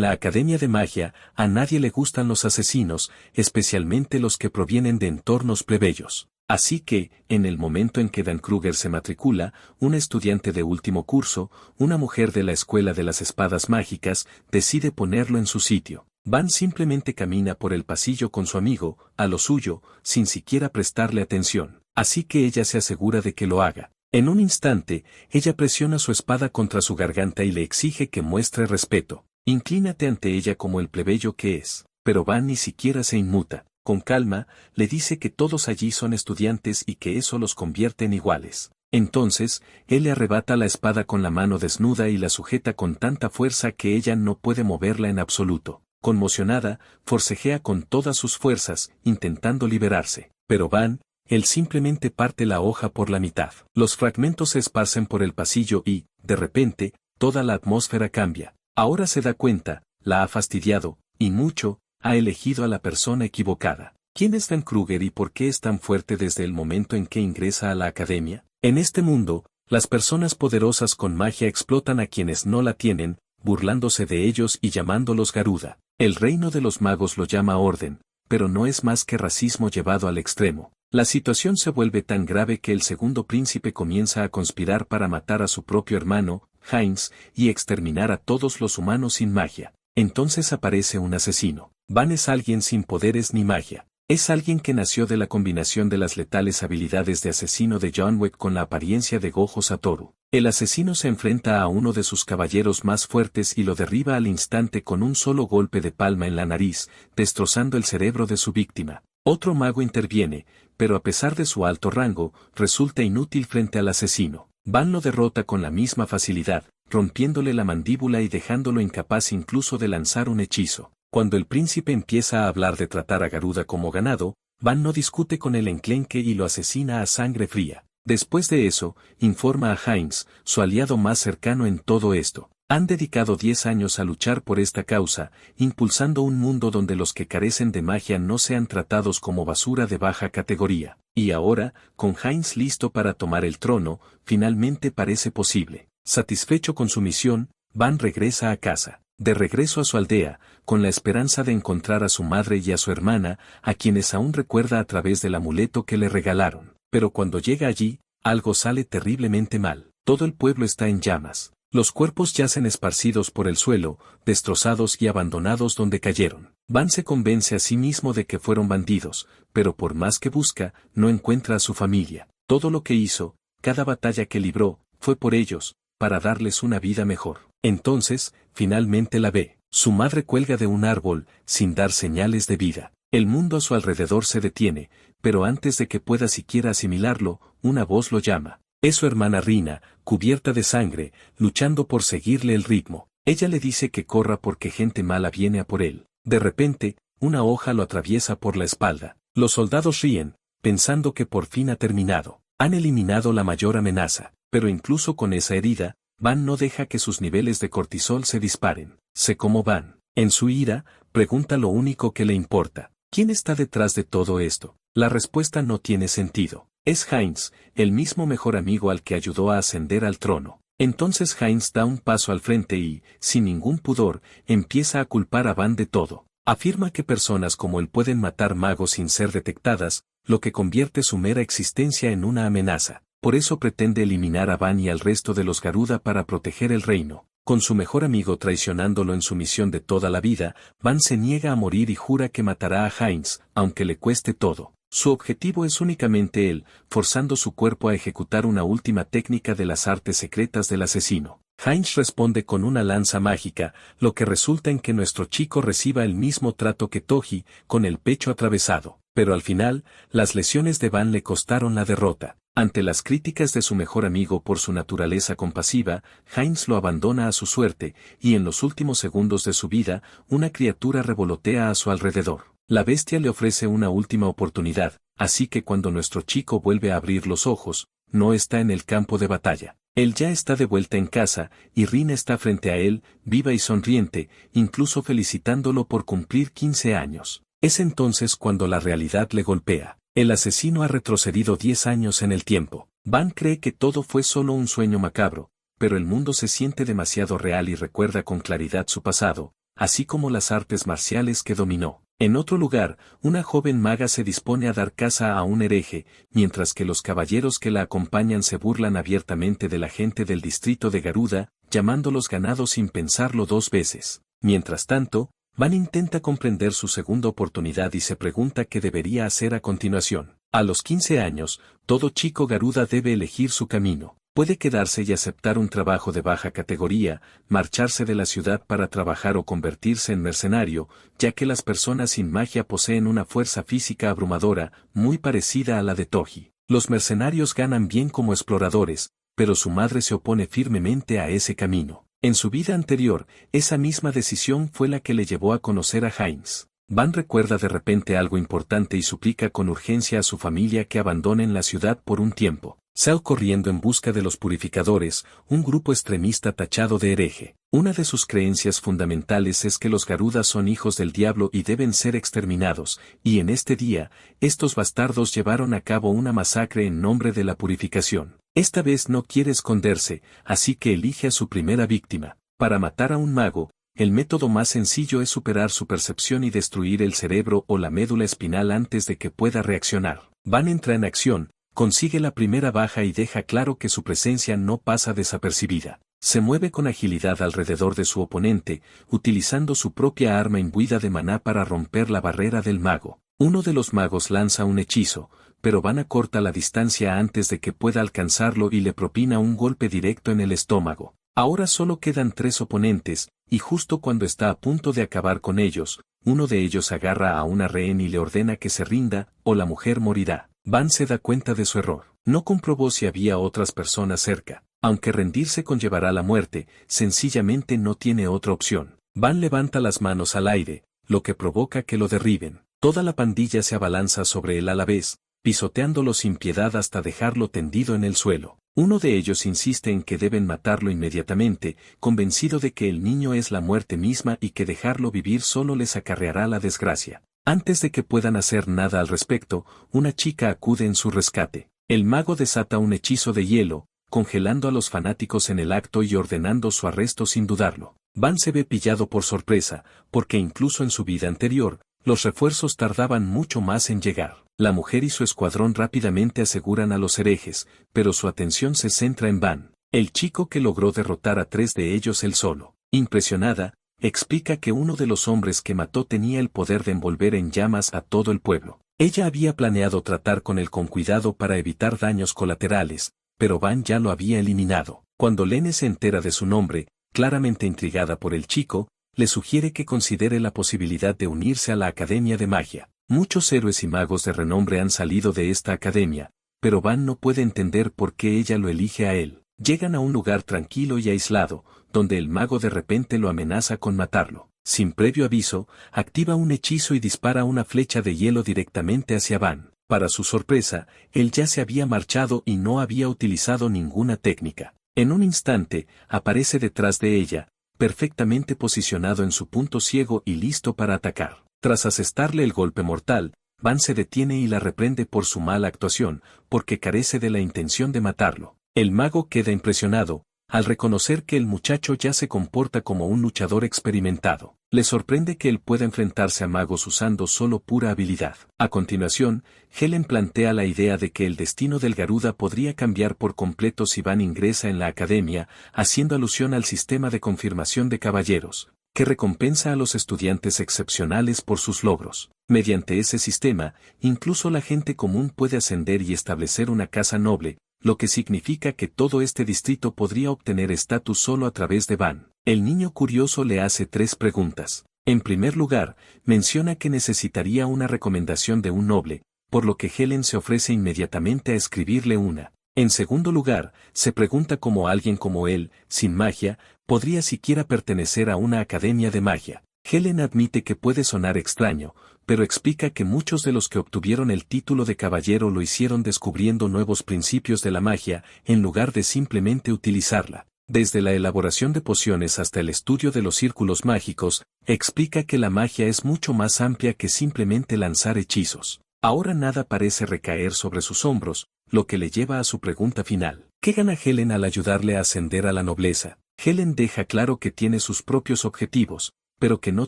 la Academia de Magia, a nadie le gustan los asesinos, especialmente los que provienen de entornos plebeyos. Así que, en el momento en que Dan Kruger se matricula, una estudiante de último curso, una mujer de la Escuela de las Espadas Mágicas, decide ponerlo en su sitio. Van simplemente camina por el pasillo con su amigo, a lo suyo, sin siquiera prestarle atención. Así que ella se asegura de que lo haga. En un instante, ella presiona su espada contra su garganta y le exige que muestre respeto. Inclínate ante ella como el plebeyo que es. Pero Van ni siquiera se inmuta. Con calma, le dice que todos allí son estudiantes y que eso los convierte en iguales. Entonces, él le arrebata la espada con la mano desnuda y la sujeta con tanta fuerza que ella no puede moverla en absoluto. Conmocionada, forcejea con todas sus fuerzas, intentando liberarse. Pero Van, él simplemente parte la hoja por la mitad. Los fragmentos se esparcen por el pasillo y, de repente, toda la atmósfera cambia. Ahora se da cuenta, la ha fastidiado, y mucho, ha elegido a la persona equivocada. ¿Quién es Dan Kruger y por qué es tan fuerte desde el momento en que ingresa a la academia? En este mundo, las personas poderosas con magia explotan a quienes no la tienen, burlándose de ellos y llamándolos Garuda. El reino de los magos lo llama orden, pero no es más que racismo llevado al extremo. La situación se vuelve tan grave que el segundo príncipe comienza a conspirar para matar a su propio hermano, Heinz, y exterminar a todos los humanos sin magia. Entonces aparece un asesino. Van es alguien sin poderes ni magia. Es alguien que nació de la combinación de las letales habilidades de asesino de John Wick con la apariencia de Gojo Satoru. El asesino se enfrenta a uno de sus caballeros más fuertes y lo derriba al instante con un solo golpe de palma en la nariz, destrozando el cerebro de su víctima. Otro mago interviene, pero a pesar de su alto rango, resulta inútil frente al asesino. Van lo derrota con la misma facilidad, rompiéndole la mandíbula y dejándolo incapaz incluso de lanzar un hechizo. Cuando el príncipe empieza a hablar de tratar a Garuda como ganado, Van no discute con el enclenque y lo asesina a sangre fría. Después de eso, informa a Heinz, su aliado más cercano en todo esto. Han dedicado 10 años a luchar por esta causa, impulsando un mundo donde los que carecen de magia no sean tratados como basura de baja categoría. Y ahora, con Heinz listo para tomar el trono, finalmente parece posible. Satisfecho con su misión, Van regresa a casa. De regreso a su aldea, con la esperanza de encontrar a su madre y a su hermana, a quienes aún recuerda a través del amuleto que le regalaron. Pero cuando llega allí, algo sale terriblemente mal. Todo el pueblo está en llamas. Los cuerpos yacen esparcidos por el suelo, destrozados y abandonados donde cayeron. Van se convence a sí mismo de que fueron bandidos, pero por más que busca, no encuentra a su familia. Todo lo que hizo, cada batalla que libró, fue por ellos, para darles una vida mejor. Entonces, finalmente la ve. Su madre cuelga de un árbol, sin dar señales de vida. El mundo a su alrededor se detiene, pero antes de que pueda siquiera asimilarlo, una voz lo llama. Es su hermana Rina, cubierta de sangre, luchando por seguirle el ritmo. Ella le dice que corra porque gente mala viene a por él. De repente, una hoja lo atraviesa por la espalda. Los soldados ríen, pensando que por fin ha terminado. Han eliminado la mayor amenaza, pero incluso con esa herida, Van no deja que sus niveles de cortisol se disparen. Sé cómo Van, en su ira, pregunta lo único que le importa. ¿Quién está detrás de todo esto? La respuesta no tiene sentido. Es Heinz, el mismo mejor amigo al que ayudó a ascender al trono. Entonces Heinz da un paso al frente y, sin ningún pudor, empieza a culpar a Van de todo. Afirma que personas como él pueden matar magos sin ser detectadas, lo que convierte su mera existencia en una amenaza. Por eso pretende eliminar a Van y al resto de los Garuda para proteger el reino. Con su mejor amigo traicionándolo en su misión de toda la vida, Van se niega a morir y jura que matará a Heinz, aunque le cueste todo. Su objetivo es únicamente él, forzando su cuerpo a ejecutar una última técnica de las artes secretas del asesino. Heinz responde con una lanza mágica, lo que resulta en que nuestro chico reciba el mismo trato que Toji, con el pecho atravesado. Pero al final, las lesiones de Van le costaron la derrota. Ante las críticas de su mejor amigo por su naturaleza compasiva, Heinz lo abandona a su suerte, y en los últimos segundos de su vida, una criatura revolotea a su alrededor. La bestia le ofrece una última oportunidad, así que cuando nuestro chico vuelve a abrir los ojos, no está en el campo de batalla. Él ya está de vuelta en casa, y Rin está frente a él, viva y sonriente, incluso felicitándolo por cumplir 15 años. Es entonces cuando la realidad le golpea. El asesino ha retrocedido 10 años en el tiempo. Van cree que todo fue solo un sueño macabro, pero el mundo se siente demasiado real y recuerda con claridad su pasado, así como las artes marciales que dominó. En otro lugar, una joven maga se dispone a dar caza a un hereje, mientras que los caballeros que la acompañan se burlan abiertamente de la gente del distrito de Garuda, llamándolos ganados sin pensarlo dos veces. Mientras tanto, Van intenta comprender su segunda oportunidad y se pregunta qué debería hacer a continuación. A los 15 años, todo chico Garuda debe elegir su camino. Puede quedarse y aceptar un trabajo de baja categoría, marcharse de la ciudad para trabajar o convertirse en mercenario, ya que las personas sin magia poseen una fuerza física abrumadora, muy parecida a la de Toji. Los mercenarios ganan bien como exploradores, pero su madre se opone firmemente a ese camino. En su vida anterior, esa misma decisión fue la que le llevó a conocer a Heinz. Van recuerda de repente algo importante y suplica con urgencia a su familia que abandonen la ciudad por un tiempo. Sale corriendo en busca de los purificadores, un grupo extremista tachado de hereje. Una de sus creencias fundamentales es que los Garudas son hijos del diablo y deben ser exterminados, y en este día, estos bastardos llevaron a cabo una masacre en nombre de la purificación. Esta vez no quiere esconderse, así que elige a su primera víctima. Para matar a un mago, el método más sencillo es superar su percepción y destruir el cerebro o la médula espinal antes de que pueda reaccionar. Van entra en acción, consigue la primera baja y deja claro que su presencia no pasa desapercibida. Se mueve con agilidad alrededor de su oponente, utilizando su propia arma imbuida de maná para romper la barrera del mago. Uno de los magos lanza un hechizo, pero Van acorta la distancia antes de que pueda alcanzarlo y le propina un golpe directo en el estómago. Ahora solo quedan 3 oponentes, y justo cuando está a punto de acabar con ellos, uno de ellos agarra a una rehén y le ordena que se rinda, o la mujer morirá. Van se da cuenta de su error. No comprobó si había otras personas cerca. Aunque rendirse conllevará la muerte, sencillamente no tiene otra opción. Van levanta las manos al aire, lo que provoca que lo derriben. Toda la pandilla se abalanza sobre él a la vez, pisoteándolo sin piedad hasta dejarlo tendido en el suelo. Uno de ellos insiste en que deben matarlo inmediatamente, convencido de que el niño es la muerte misma y que dejarlo vivir solo les acarreará la desgracia. Antes de que puedan hacer nada al respecto, una chica acude en su rescate. El mago desata un hechizo de hielo, congelando a los fanáticos en el acto y ordenando su arresto sin dudarlo. Van se ve pillado por sorpresa, porque incluso en su vida anterior, los refuerzos tardaban mucho más en llegar. La mujer y su escuadrón rápidamente aseguran a los herejes, pero su atención se centra en Van, el chico que logró derrotar a 3 de ellos él solo. Impresionada, explica que uno de los hombres que mató tenía el poder de envolver en llamas a todo el pueblo. Ella había planeado tratar con él con cuidado para evitar daños colaterales, pero Van ya lo había eliminado. Cuando Lene se entera de su nombre, claramente intrigada por el chico, le sugiere que considere la posibilidad de unirse a la Academia de Magia. Muchos héroes y magos de renombre han salido de esta academia, pero Van no puede entender por qué ella lo elige a él. Llegan a un lugar tranquilo y aislado, donde el mago de repente lo amenaza con matarlo. Sin previo aviso, activa un hechizo y dispara una flecha de hielo directamente hacia Van. Para su sorpresa, él ya se había marchado y no había utilizado ninguna técnica. En un instante, aparece detrás de ella, perfectamente posicionado en su punto ciego y listo para atacar. Tras asestarle el golpe mortal, Van se detiene y la reprende por su mala actuación, porque carece de la intención de matarlo. El mago queda impresionado, al reconocer que el muchacho ya se comporta como un luchador experimentado. Le sorprende que él pueda enfrentarse a magos usando solo pura habilidad. A continuación, Helen plantea la idea de que el destino del Garuda podría cambiar por completo si Van ingresa en la academia, haciendo alusión al sistema de confirmación de caballeros, que recompensa a los estudiantes excepcionales por sus logros. Mediante ese sistema, incluso la gente común puede ascender y establecer una casa noble, lo que significa que todo este distrito podría obtener estatus solo a través de Van. El niño curioso le hace 3 preguntas. En primer lugar, menciona que necesitaría una recomendación de un noble, por lo que Helen se ofrece inmediatamente a escribirle una. En segundo lugar, se pregunta cómo alguien como él, sin magia, podría siquiera pertenecer a una academia de magia. Helen admite que puede sonar extraño, pero explica que muchos de los que obtuvieron el título de caballero lo hicieron descubriendo nuevos principios de la magia, en lugar de simplemente utilizarla. Desde la elaboración de pociones hasta el estudio de los círculos mágicos, explica que la magia es mucho más amplia que simplemente lanzar hechizos. Ahora nada parece recaer sobre sus hombros, lo que le lleva a su pregunta final. ¿Qué gana Helen al ayudarle a ascender a la nobleza? Helen deja claro que tiene sus propios objetivos, pero que no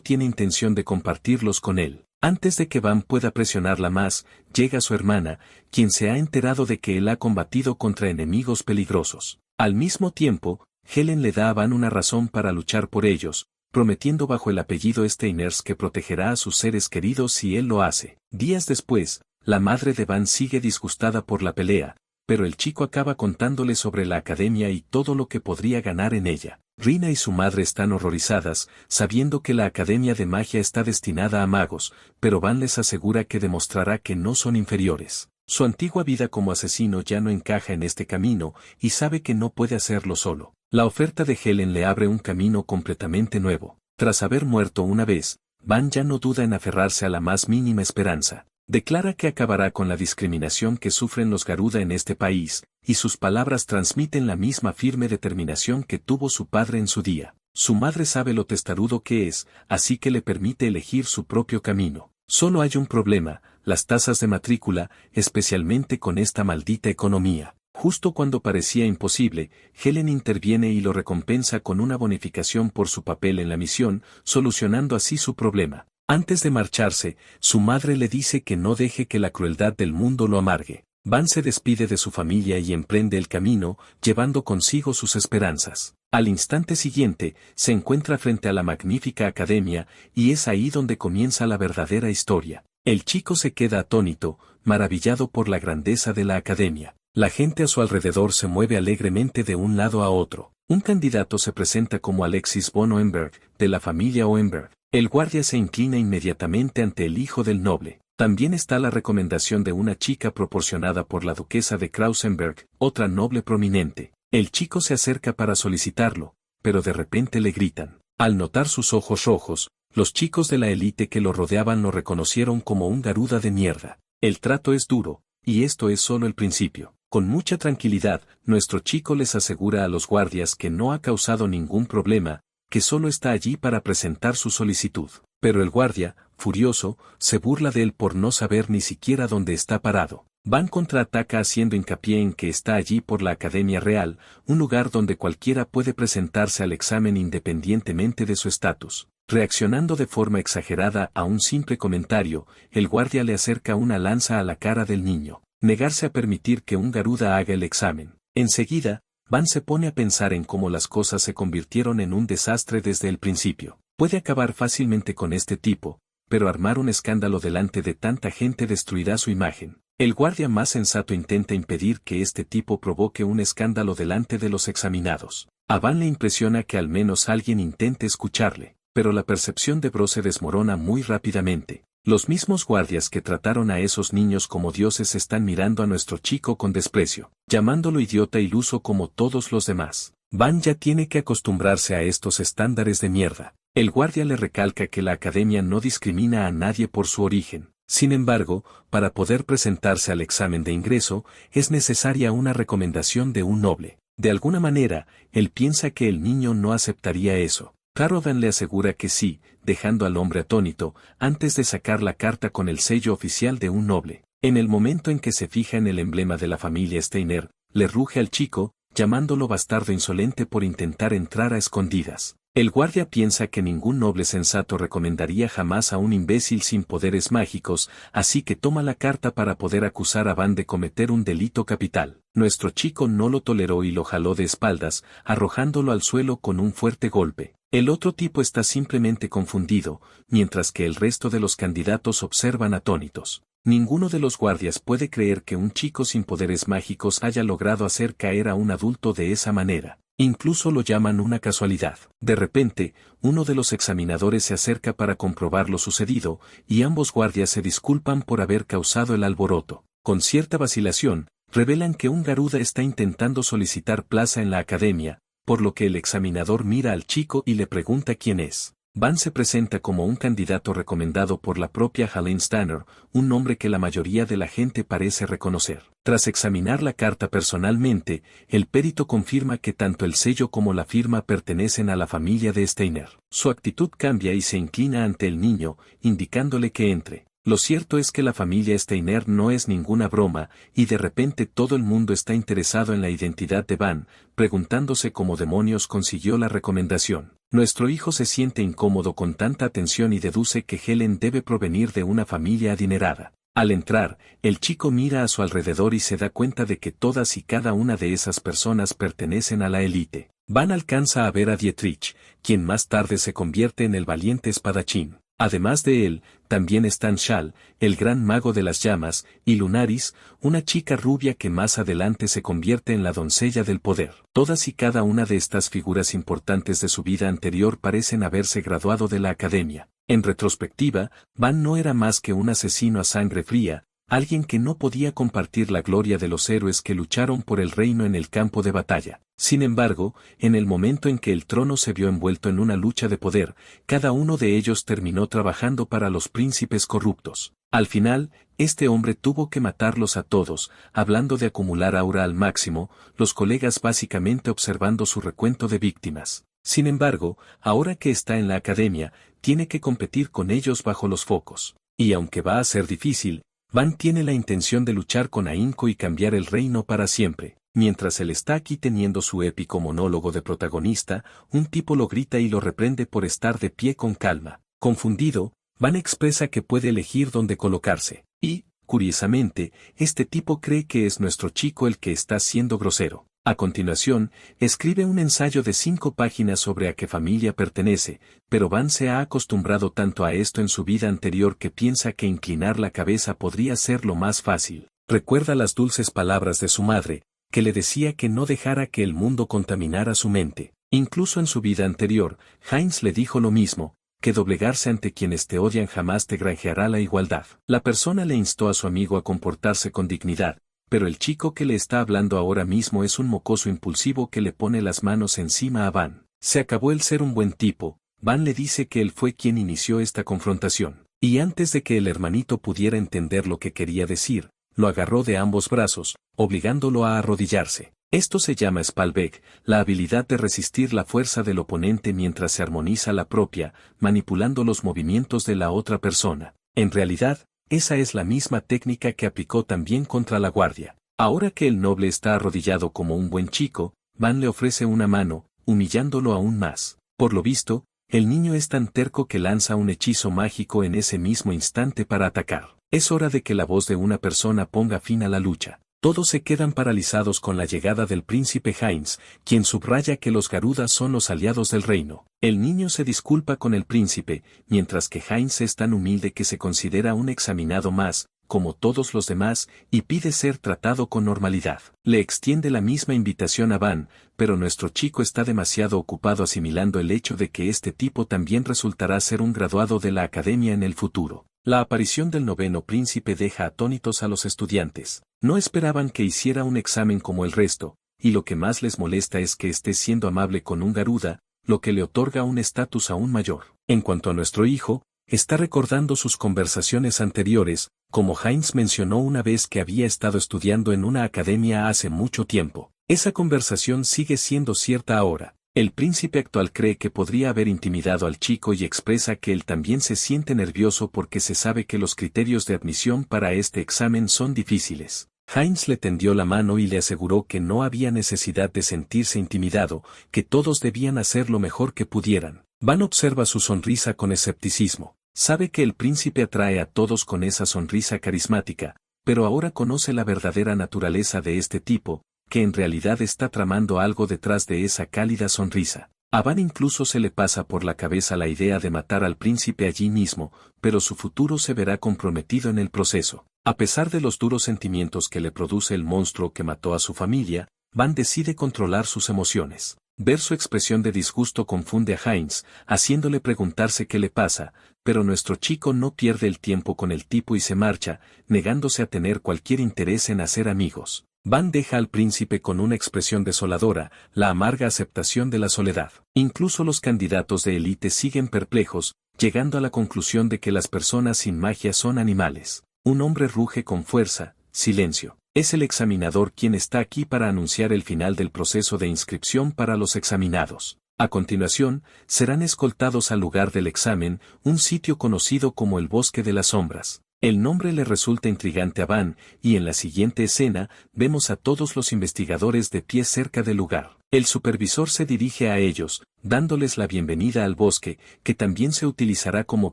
tiene intención de compartirlos con él. Antes de que Van pueda presionarla más, llega su hermana, quien se ha enterado de que él ha combatido contra enemigos peligrosos. Al mismo tiempo, Helen le da a Van una razón para luchar por ellos, prometiendo bajo el apellido Steiners que protegerá a sus seres queridos si él lo hace. Días después, la madre de Van sigue disgustada por la pelea, pero el chico acaba contándole sobre la academia y todo lo que podría ganar en ella. Rina y su madre están horrorizadas, sabiendo que la academia de magia está destinada a magos, pero Van les asegura que demostrará que no son inferiores. Su antigua vida como asesino ya no encaja en este camino, y sabe que no puede hacerlo solo. La oferta de Helen le abre un camino completamente nuevo. Tras haber muerto una vez, Van ya no duda en aferrarse a la más mínima esperanza. Declara que acabará con la discriminación que sufren los Garuda en este país, y sus palabras transmiten la misma firme determinación que tuvo su padre en su día. Su madre sabe lo testarudo que es, así que le permite elegir su propio camino. Solo hay un problema, las tasas de matrícula, especialmente con esta maldita economía. Justo cuando parecía imposible, Helen interviene y lo recompensa con una bonificación por su papel en la misión, solucionando así su problema. Antes de marcharse, su madre le dice que no deje que la crueldad del mundo lo amargue. Van se despide de su familia y emprende el camino, llevando consigo sus esperanzas. Al instante siguiente, se encuentra frente a la magnífica academia, y es ahí donde comienza la verdadera historia. El chico se queda atónito, maravillado por la grandeza de la academia. La gente a su alrededor se mueve alegremente de un lado a otro. Un candidato se presenta como Alexis von Oenberg, de la familia Oenberg. El guardia se inclina inmediatamente ante el hijo del noble. También está la recomendación de una chica proporcionada por la duquesa de Krausenberg, otra noble prominente. El chico se acerca para solicitarlo, pero de repente le gritan. Al notar sus ojos rojos, los chicos de la élite que lo rodeaban lo reconocieron como un Garuda de mierda. El trato es duro, y esto es solo el principio. Con mucha tranquilidad, nuestro chico les asegura a los guardias que no ha causado ningún problema, que solo está allí para presentar su solicitud. Pero el guardia, furioso, se burla de él por no saber ni siquiera dónde está parado. Van contraataca haciendo hincapié en que está allí por la Academia Real, un lugar donde cualquiera puede presentarse al examen independientemente de su estatus. Reaccionando de forma exagerada a un simple comentario, el guardia le acerca una lanza a la cara del niño. Negarse a permitir que un Garuda haga el examen. Enseguida, Van se pone a pensar en cómo las cosas se convirtieron en un desastre desde el principio. Puede acabar fácilmente con este tipo, pero armar un escándalo delante de tanta gente destruirá su imagen. El guardia más sensato intenta impedir que este tipo provoque un escándalo delante de los examinados. A Van le impresiona que al menos alguien intente escucharle, pero la percepción de Bro se desmorona muy rápidamente. Los mismos guardias que trataron a esos niños como dioses están mirando a nuestro chico con desprecio, llamándolo idiota iluso como todos los demás. Van ya tiene que acostumbrarse a estos estándares de mierda. El guardia le recalca que la academia no discrimina a nadie por su origen. Sin embargo, para poder presentarse al examen de ingreso, es necesaria una recomendación de un noble. De alguna manera, él piensa que el niño no aceptaría eso. Carovan le asegura que sí, dejando al hombre atónito, antes de sacar la carta con el sello oficial de un noble. En el momento en que se fija en el emblema de la familia Steiner, le ruge al chico, llamándolo bastardo insolente por intentar entrar a escondidas. El guardia piensa que ningún noble sensato recomendaría jamás a un imbécil sin poderes mágicos, así que toma la carta para poder acusar a Van de cometer un delito capital. Nuestro chico no lo toleró y lo jaló de espaldas, arrojándolo al suelo con un fuerte golpe. El otro tipo está simplemente confundido, mientras que el resto de los candidatos observan atónitos. Ninguno de los guardias puede creer que un chico sin poderes mágicos haya logrado hacer caer a un adulto de esa manera. Incluso lo llaman una casualidad. De repente, uno de los examinadores se acerca para comprobar lo sucedido, y ambos guardias se disculpan por haber causado el alboroto. Con cierta vacilación, revelan que un Garuda está intentando solicitar plaza en la academia, por lo que el examinador mira al chico y le pregunta quién es. Van se presenta como un candidato recomendado por la propia Helen Stanner, un nombre que la mayoría de la gente parece reconocer. Tras examinar la carta personalmente, el perito confirma que tanto el sello como la firma pertenecen a la familia de Steiner. Su actitud cambia y se inclina ante el niño, indicándole que entre. Lo cierto es que la familia Steiner no es ninguna broma, y de repente todo el mundo está interesado en la identidad de Van, preguntándose cómo demonios consiguió la recomendación. Nuestro hijo se siente incómodo con tanta atención y deduce que Helen debe provenir de una familia adinerada. Al entrar, el chico mira a su alrededor y se da cuenta de que todas y cada una de esas personas pertenecen a la élite. Van alcanza a ver a Dietrich, quien más tarde se convierte en el valiente espadachín. Además de él, también están Shal, el gran mago de las llamas, y Lunaris, una chica rubia que más adelante se convierte en la doncella del poder. Todas y cada una de estas figuras importantes de su vida anterior parecen haberse graduado de la academia. En retrospectiva, Van no era más que un asesino a sangre fría, alguien que no podía compartir la gloria de los héroes que lucharon por el reino en el campo de batalla. Sin embargo, en el momento en que el trono se vio envuelto en una lucha de poder, cada uno de ellos terminó trabajando para los príncipes corruptos. Al final, este hombre tuvo que matarlos a todos, hablando de acumular aura al máximo, los colegas básicamente observando su recuento de víctimas. Sin embargo, ahora que está en la academia, tiene que competir con ellos bajo los focos. Y aunque va a ser difícil, Van tiene la intención de luchar con ahínco y cambiar el reino para siempre. Mientras él está aquí teniendo su épico monólogo de protagonista, un tipo lo grita y lo reprende por estar de pie con calma. Confundido, Van expresa que puede elegir dónde colocarse. Y, curiosamente, este tipo cree que es nuestro chico el que está siendo grosero. A continuación, escribe un ensayo de 5 páginas sobre a qué familia pertenece, pero Van se ha acostumbrado tanto a esto en su vida anterior que piensa que inclinar la cabeza podría ser lo más fácil. Recuerda las dulces palabras de su madre, que le decía que no dejara que el mundo contaminara su mente. Incluso en su vida anterior, Heinz le dijo lo mismo, que doblegarse ante quienes te odian jamás te granjeará la igualdad. La persona le instó a su amigo a comportarse con dignidad, pero el chico que le está hablando ahora mismo es un mocoso impulsivo que le pone las manos encima a Van. Se acabó el ser un buen tipo. Van le dice que él fue quien inició esta confrontación. Y antes de que el hermanito pudiera entender lo que quería decir, lo agarró de ambos brazos, obligándolo a arrodillarse. Esto se llama Spalbeck, la habilidad de resistir la fuerza del oponente mientras se armoniza la propia, manipulando los movimientos de la otra persona. En realidad, esa es la misma técnica que aplicó también contra la guardia. Ahora que el noble está arrodillado como un buen chico, Van le ofrece una mano, humillándolo aún más. Por lo visto, el niño es tan terco que lanza un hechizo mágico en ese mismo instante para atacar. Es hora de que la voz de una persona ponga fin a la lucha. Todos se quedan paralizados con la llegada del príncipe Heinz, quien subraya que los Garudas son los aliados del reino. El niño se disculpa con el príncipe, mientras que Heinz es tan humilde que se considera un examinado más, como todos los demás, y pide ser tratado con normalidad. Le extiende la misma invitación a Van, pero nuestro chico está demasiado ocupado asimilando el hecho de que este tipo también resultará ser un graduado de la academia en el futuro. La aparición del noveno príncipe deja atónitos a los estudiantes. No esperaban que hiciera un examen como el resto, y lo que más les molesta es que esté siendo amable con un Garuda, lo que le otorga un estatus aún mayor. En cuanto a nuestro hijo, está recordando sus conversaciones anteriores, como Heinz mencionó una vez que había estado estudiando en una academia hace mucho tiempo. Esa conversación sigue siendo cierta ahora. El príncipe actual cree que podría haber intimidado al chico y expresa que él también se siente nervioso porque se sabe que los criterios de admisión para este examen son difíciles. Heinz le tendió la mano y le aseguró que no había necesidad de sentirse intimidado, que todos debían hacer lo mejor que pudieran. Van observa su sonrisa con escepticismo. Sabe que el príncipe atrae a todos con esa sonrisa carismática, pero ahora conoce la verdadera naturaleza de este tipo, que en realidad está tramando algo detrás de esa cálida sonrisa. A Van incluso se le pasa por la cabeza la idea de matar al príncipe allí mismo, pero su futuro se verá comprometido en el proceso. A pesar de los duros sentimientos que le produce el monstruo que mató a su familia, Van decide controlar sus emociones. Ver su expresión de disgusto confunde a Heinz, haciéndole preguntarse qué le pasa, pero nuestro chico no pierde el tiempo con el tipo y se marcha, negándose a tener cualquier interés en hacer amigos. Van deja al príncipe con una expresión desoladora, la amarga aceptación de la soledad. Incluso los candidatos de élite siguen perplejos, llegando a la conclusión de que las personas sin magia son animales. Un hombre ruge con fuerza, silencio. Es el examinador quien está aquí para anunciar el final del proceso de inscripción para los examinados. A continuación, serán escoltados al lugar del examen, un sitio conocido como el Bosque de las Sombras. El nombre le resulta intrigante a Van, y en la siguiente escena, vemos a todos los investigadores de pie cerca del lugar. El supervisor se dirige a ellos, dándoles la bienvenida al bosque, que también se utilizará como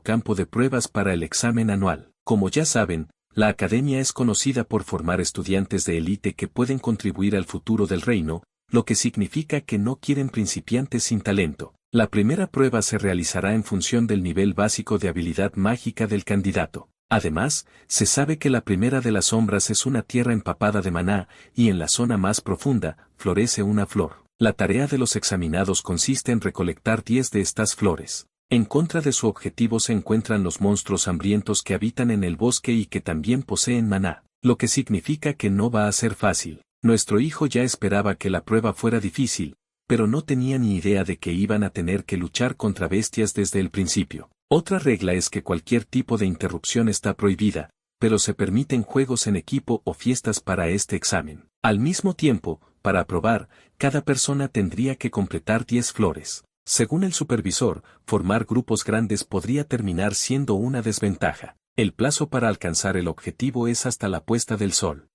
campo de pruebas para el examen anual. Como ya saben, la academia es conocida por formar estudiantes de élite que pueden contribuir al futuro del reino, lo que significa que no quieren principiantes sin talento. La primera prueba se realizará en función del nivel básico de habilidad mágica del candidato. Además, se sabe que la primera de las sombras es una tierra empapada de maná, y en la zona más profunda, florece una flor. La tarea de los examinados consiste en recolectar 10 de estas flores. En contra de su objetivo se encuentran los monstruos hambrientos que habitan en el bosque y que también poseen maná, lo que significa que no va a ser fácil. Nuestro hijo ya esperaba que la prueba fuera difícil, pero no tenía ni idea de que iban a tener que luchar contra bestias desde el principio. Otra regla es que cualquier tipo de interrupción está prohibida, pero se permiten juegos en equipo o fiestas para este examen. Al mismo tiempo, para aprobar, cada persona tendría que completar 10 flores. Según el supervisor, formar grupos grandes podría terminar siendo una desventaja. El plazo para alcanzar el objetivo es hasta la puesta del sol.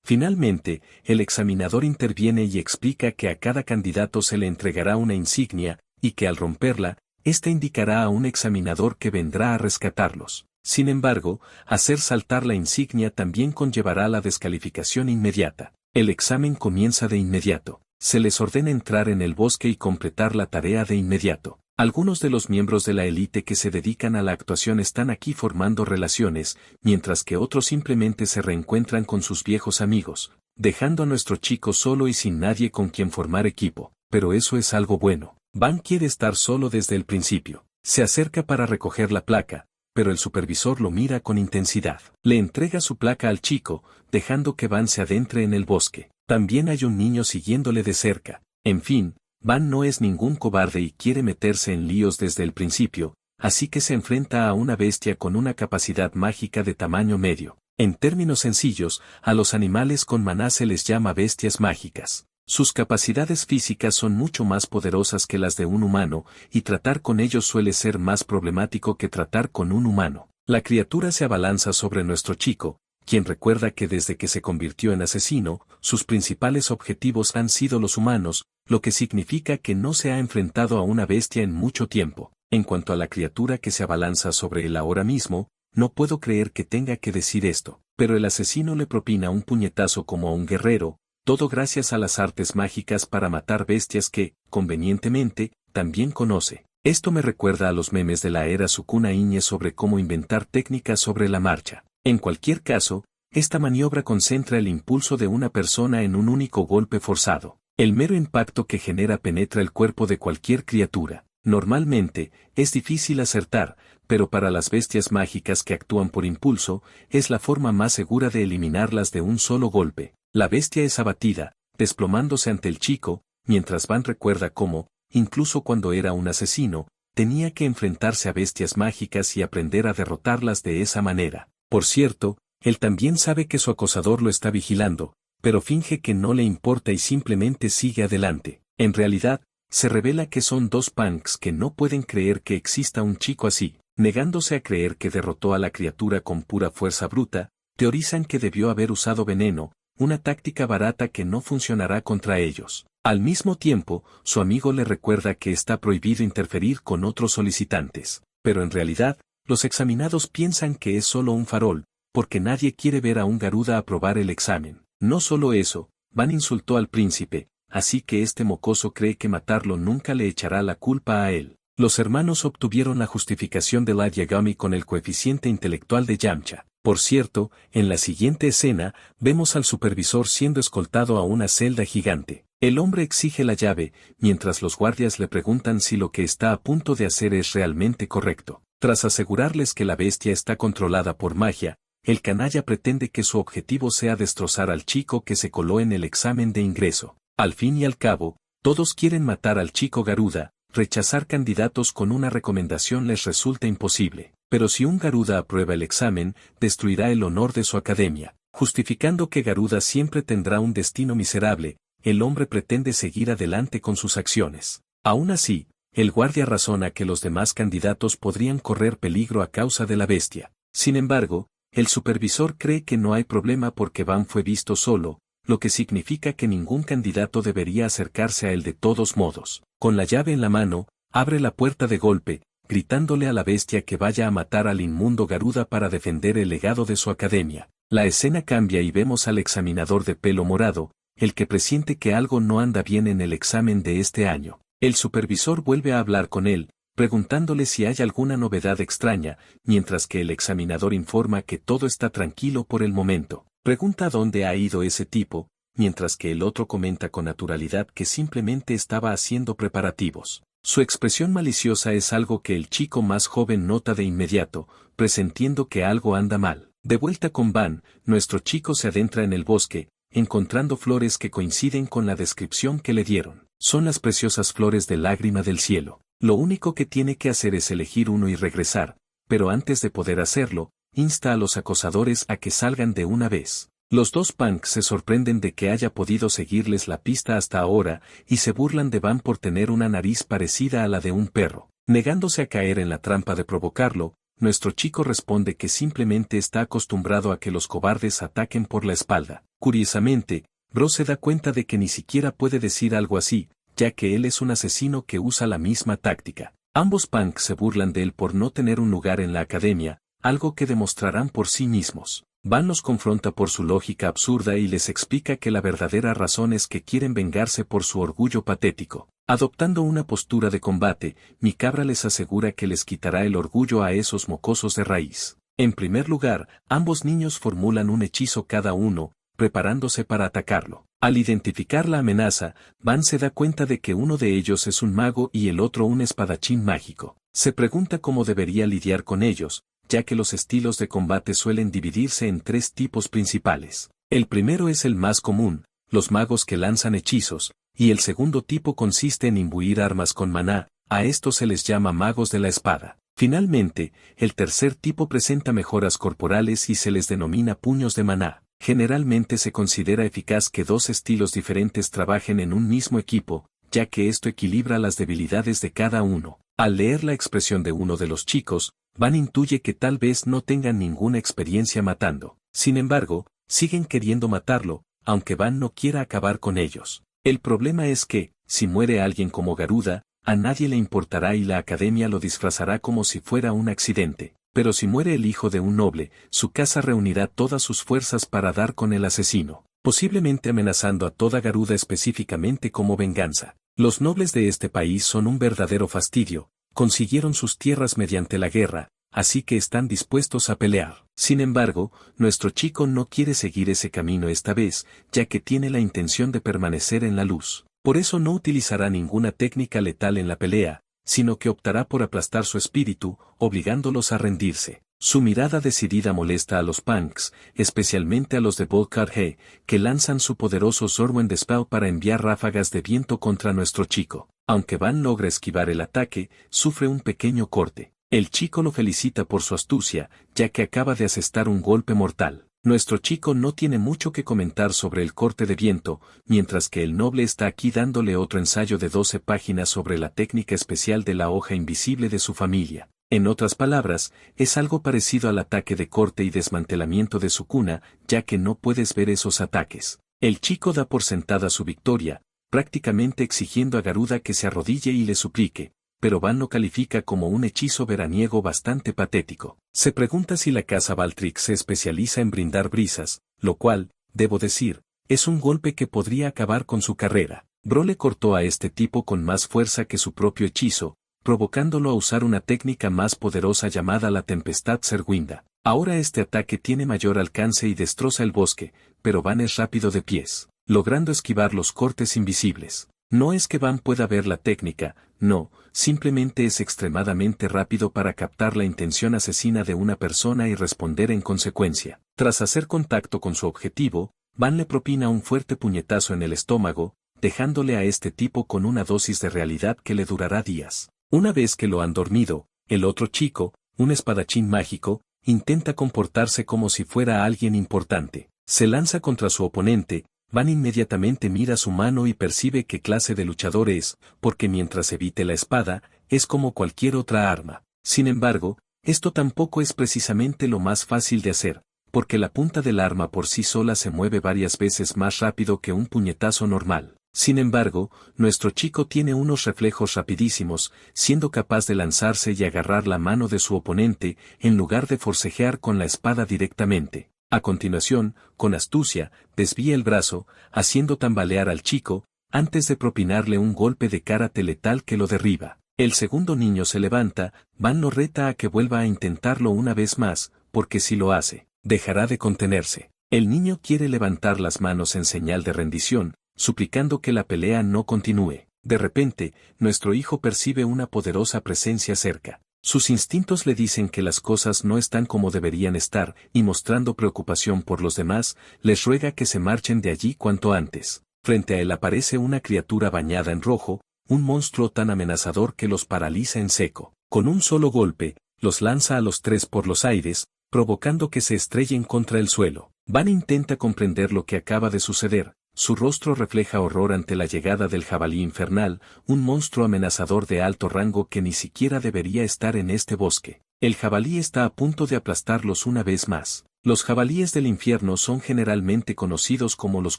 Finalmente, el examinador interviene y explica que a cada candidato se le entregará una insignia, y que al romperla, ésta indicará a un examinador que vendrá a rescatarlos. Sin embargo, hacer saltar la insignia también conllevará la descalificación inmediata. El examen comienza de inmediato. Se les ordena entrar en el bosque y completar la tarea de inmediato. Algunos de los miembros de la élite que se dedican a la actuación están aquí formando relaciones, mientras que otros simplemente se reencuentran con sus viejos amigos, dejando a nuestro chico solo y sin nadie con quien formar equipo. Pero eso es algo bueno. Van quiere estar solo desde el principio. Se acerca para recoger la placa, pero el supervisor lo mira con intensidad. Le entrega su placa al chico, dejando que Van se adentre en el bosque. También hay un niño siguiéndole de cerca. En fin, Van no es ningún cobarde y quiere meterse en líos desde el principio, así que se enfrenta a una bestia con una capacidad mágica de tamaño medio. En términos sencillos, a los animales con maná se les llama bestias mágicas. Sus capacidades físicas son mucho más poderosas que las de un humano, y tratar con ellos suele ser más problemático que tratar con un humano. La criatura se abalanza sobre nuestro chico, quien recuerda que desde que se convirtió en asesino, sus principales objetivos han sido los humanos, lo que significa que no se ha enfrentado a una bestia en mucho tiempo. En cuanto a la criatura que se abalanza sobre él ahora mismo, no puedo creer que tenga que decir esto, pero el asesino le propina un puñetazo como a un guerrero, todo gracias a las artes mágicas para matar bestias que, convenientemente, también conoce. Esto me recuerda a los memes de la era Sukuna Iñe sobre cómo inventar técnicas sobre la marcha. En cualquier caso, esta maniobra concentra el impulso de una persona en un único golpe forzado. El mero impacto que genera penetra el cuerpo de cualquier criatura. Normalmente, es difícil acertar, pero para las bestias mágicas que actúan por impulso, es la forma más segura de eliminarlas de un solo golpe. La bestia es abatida, desplomándose ante el chico, mientras Van recuerda cómo, incluso cuando era un asesino, tenía que enfrentarse a bestias mágicas y aprender a derrotarlas de esa manera. Por cierto, él también sabe que su acosador lo está vigilando, pero finge que no le importa y simplemente sigue adelante. En realidad, se revela que son dos punks que no pueden creer que exista un chico así, negándose a creer que derrotó a la criatura con pura fuerza bruta, teorizan que debió haber usado veneno, una táctica barata que no funcionará contra ellos. Al mismo tiempo, su amigo le recuerda que está prohibido interferir con otros solicitantes, pero en realidad, los examinados piensan que es solo un farol, porque nadie quiere ver a un Garuda aprobar el examen. No solo eso, Van insultó al príncipe, así que este mocoso cree que matarlo nunca le echará la culpa a él. Los hermanos obtuvieron la justificación de Light Yagami con el coeficiente intelectual de Yamcha. Por cierto, en la siguiente escena, vemos al supervisor siendo escoltado a una celda gigante. El hombre exige la llave, mientras los guardias le preguntan si lo que está a punto de hacer es realmente correcto. Tras asegurarles que la bestia está controlada por magia, el canalla pretende que su objetivo sea destrozar al chico que se coló en el examen de ingreso. Al fin y al cabo, todos quieren matar al chico Garuda, rechazar candidatos con una recomendación les resulta imposible. Pero si un Garuda aprueba el examen, destruirá el honor de su academia. Justificando que Garuda siempre tendrá un destino miserable, el hombre pretende seguir adelante con sus acciones. Aún así, el guardia razona que los demás candidatos podrían correr peligro a causa de la bestia. Sin embargo, el supervisor cree que no hay problema porque Van fue visto solo, lo que significa que ningún candidato debería acercarse a él de todos modos. Con la llave en la mano, abre la puerta de golpe, gritándole a la bestia que vaya a matar al inmundo Garuda para defender el legado de su academia. La escena cambia y vemos al examinador de pelo morado, el que presiente que algo no anda bien en el examen de este año. El supervisor vuelve a hablar con él, preguntándole si hay alguna novedad extraña, mientras que el examinador informa que todo está tranquilo por el momento. Pregunta dónde ha ido ese tipo, mientras que el otro comenta con naturalidad que simplemente estaba haciendo preparativos. Su expresión maliciosa es algo que el chico más joven nota de inmediato, presentiendo que algo anda mal. De vuelta con Van, nuestro chico se adentra en el bosque, encontrando flores que coinciden con la descripción que le dieron. Son las preciosas flores de lágrima del cielo. Lo único que tiene que hacer es elegir uno y regresar, pero antes de poder hacerlo, insta a los acosadores a que salgan de una vez. Los dos punks se sorprenden de que haya podido seguirles la pista hasta ahora y se burlan de Van por tener una nariz parecida a la de un perro. Negándose a caer en la trampa de provocarlo, nuestro chico responde que simplemente está acostumbrado a que los cobardes ataquen por la espalda. Curiosamente, Bro se da cuenta de que ni siquiera puede decir algo así, ya que él es un asesino que usa la misma táctica. Ambos punks se burlan de él por no tener un lugar en la academia, algo que demostrarán por sí mismos. Van los confronta por su lógica absurda y les explica que la verdadera razón es que quieren vengarse por su orgullo patético. Adoptando una postura de combate, mi cabra les asegura que les quitará el orgullo a esos mocosos de raíz. En primer lugar, ambos niños formulan un hechizo cada uno, preparándose para atacarlo. Al identificar la amenaza, Van se da cuenta de que uno de ellos es un mago y el otro un espadachín mágico. Se pregunta cómo debería lidiar con ellos, ya que los estilos de combate suelen dividirse en tres tipos principales. El primero es el más común, los magos que lanzan hechizos, y el segundo tipo consiste en imbuir armas con maná, a estos se les llama magos de la espada. Finalmente, el tercer tipo presenta mejoras corporales y se les denomina puños de maná. Generalmente se considera eficaz que dos estilos diferentes trabajen en un mismo equipo, ya que esto equilibra las debilidades de cada uno. Al leer la expresión de uno de los chicos, Van intuye que tal vez no tengan ninguna experiencia matando. Sin embargo, siguen queriendo matarlo, aunque Van no quiera acabar con ellos. El problema es que, si muere alguien como Garuda, a nadie le importará y la academia lo disfrazará como si fuera un accidente. Pero si muere el hijo de un noble, su casa reunirá todas sus fuerzas para dar con el asesino, posiblemente amenazando a toda Garuda específicamente como venganza. Los nobles de este país son un verdadero fastidio, consiguieron sus tierras mediante la guerra, así que están dispuestos a pelear. Sin embargo, nuestro chico no quiere seguir ese camino esta vez, ya que tiene la intención de permanecer en la luz. Por eso no utilizará ninguna técnica letal en la pelea, sino que optará por aplastar su espíritu, obligándolos a rendirse. Su mirada decidida molesta a los punks, especialmente a los de Volkarhe, que lanzan su poderoso Zorwend Spell para enviar ráfagas de viento contra nuestro chico. Aunque Van logra esquivar el ataque, sufre un pequeño corte. El chico lo felicita por su astucia, ya que acaba de asestar un golpe mortal. Nuestro chico no tiene mucho que comentar sobre el corte de viento, mientras que el noble está aquí dándole otro ensayo de 12 páginas sobre la técnica especial de la hoja invisible de su familia. En otras palabras, es algo parecido al ataque de corte y desmantelamiento de su cuna, ya que no puedes ver esos ataques. El chico da por sentada su victoria, prácticamente exigiendo a Garuda que se arrodille y le suplique, pero Van lo califica como un hechizo veraniego bastante patético. Se pregunta si la casa Valtrix se especializa en brindar brisas, lo cual, debo decir, es un golpe que podría acabar con su carrera. Bro le cortó a este tipo con más fuerza que su propio hechizo, provocándolo a usar una técnica más poderosa llamada la Tempestad Serwinda. Ahora este ataque tiene mayor alcance y destroza el bosque, pero Van es rápido de pies, logrando esquivar los cortes invisibles. No es que Van pueda ver la técnica, no, simplemente es extremadamente rápido para captar la intención asesina de una persona y responder en consecuencia. Tras hacer contacto con su objetivo, Van le propina un fuerte puñetazo en el estómago, dejándole a este tipo con una dosis de realidad que le durará días. Una vez que lo han dormido, el otro chico, un espadachín mágico, intenta comportarse como si fuera alguien importante. Se lanza contra su oponente. Van inmediatamente mira su mano y percibe qué clase de luchador es, porque mientras evite la espada, es como cualquier otra arma. Sin embargo, esto tampoco es precisamente lo más fácil de hacer, porque la punta del arma por sí sola se mueve varias veces más rápido que un puñetazo normal. Sin embargo, nuestro chico tiene unos reflejos rapidísimos, siendo capaz de lanzarse y agarrar la mano de su oponente, en lugar de forcejear con la espada directamente. A continuación, con astucia, desvía el brazo, haciendo tambalear al chico, antes de propinarle un golpe de karate letal que lo derriba. El segundo niño se levanta, Van lo reta a que vuelva a intentarlo una vez más, porque si lo hace, dejará de contenerse. El niño quiere levantar las manos en señal de rendición, suplicando que la pelea no continúe. De repente, nuestro hijo percibe una poderosa presencia cerca. Sus instintos le dicen que las cosas no están como deberían estar, y mostrando preocupación por los demás, les ruega que se marchen de allí cuanto antes. Frente a él aparece una criatura bañada en rojo, un monstruo tan amenazador que los paraliza en seco. Con un solo golpe, los lanza a los tres por los aires, provocando que se estrellen contra el suelo. Van intenta comprender lo que acaba de suceder. Su rostro refleja horror ante la llegada del jabalí infernal, un monstruo amenazador de alto rango que ni siquiera debería estar en este bosque. El jabalí está a punto de aplastarlos una vez más. Los jabalíes del infierno son generalmente conocidos como los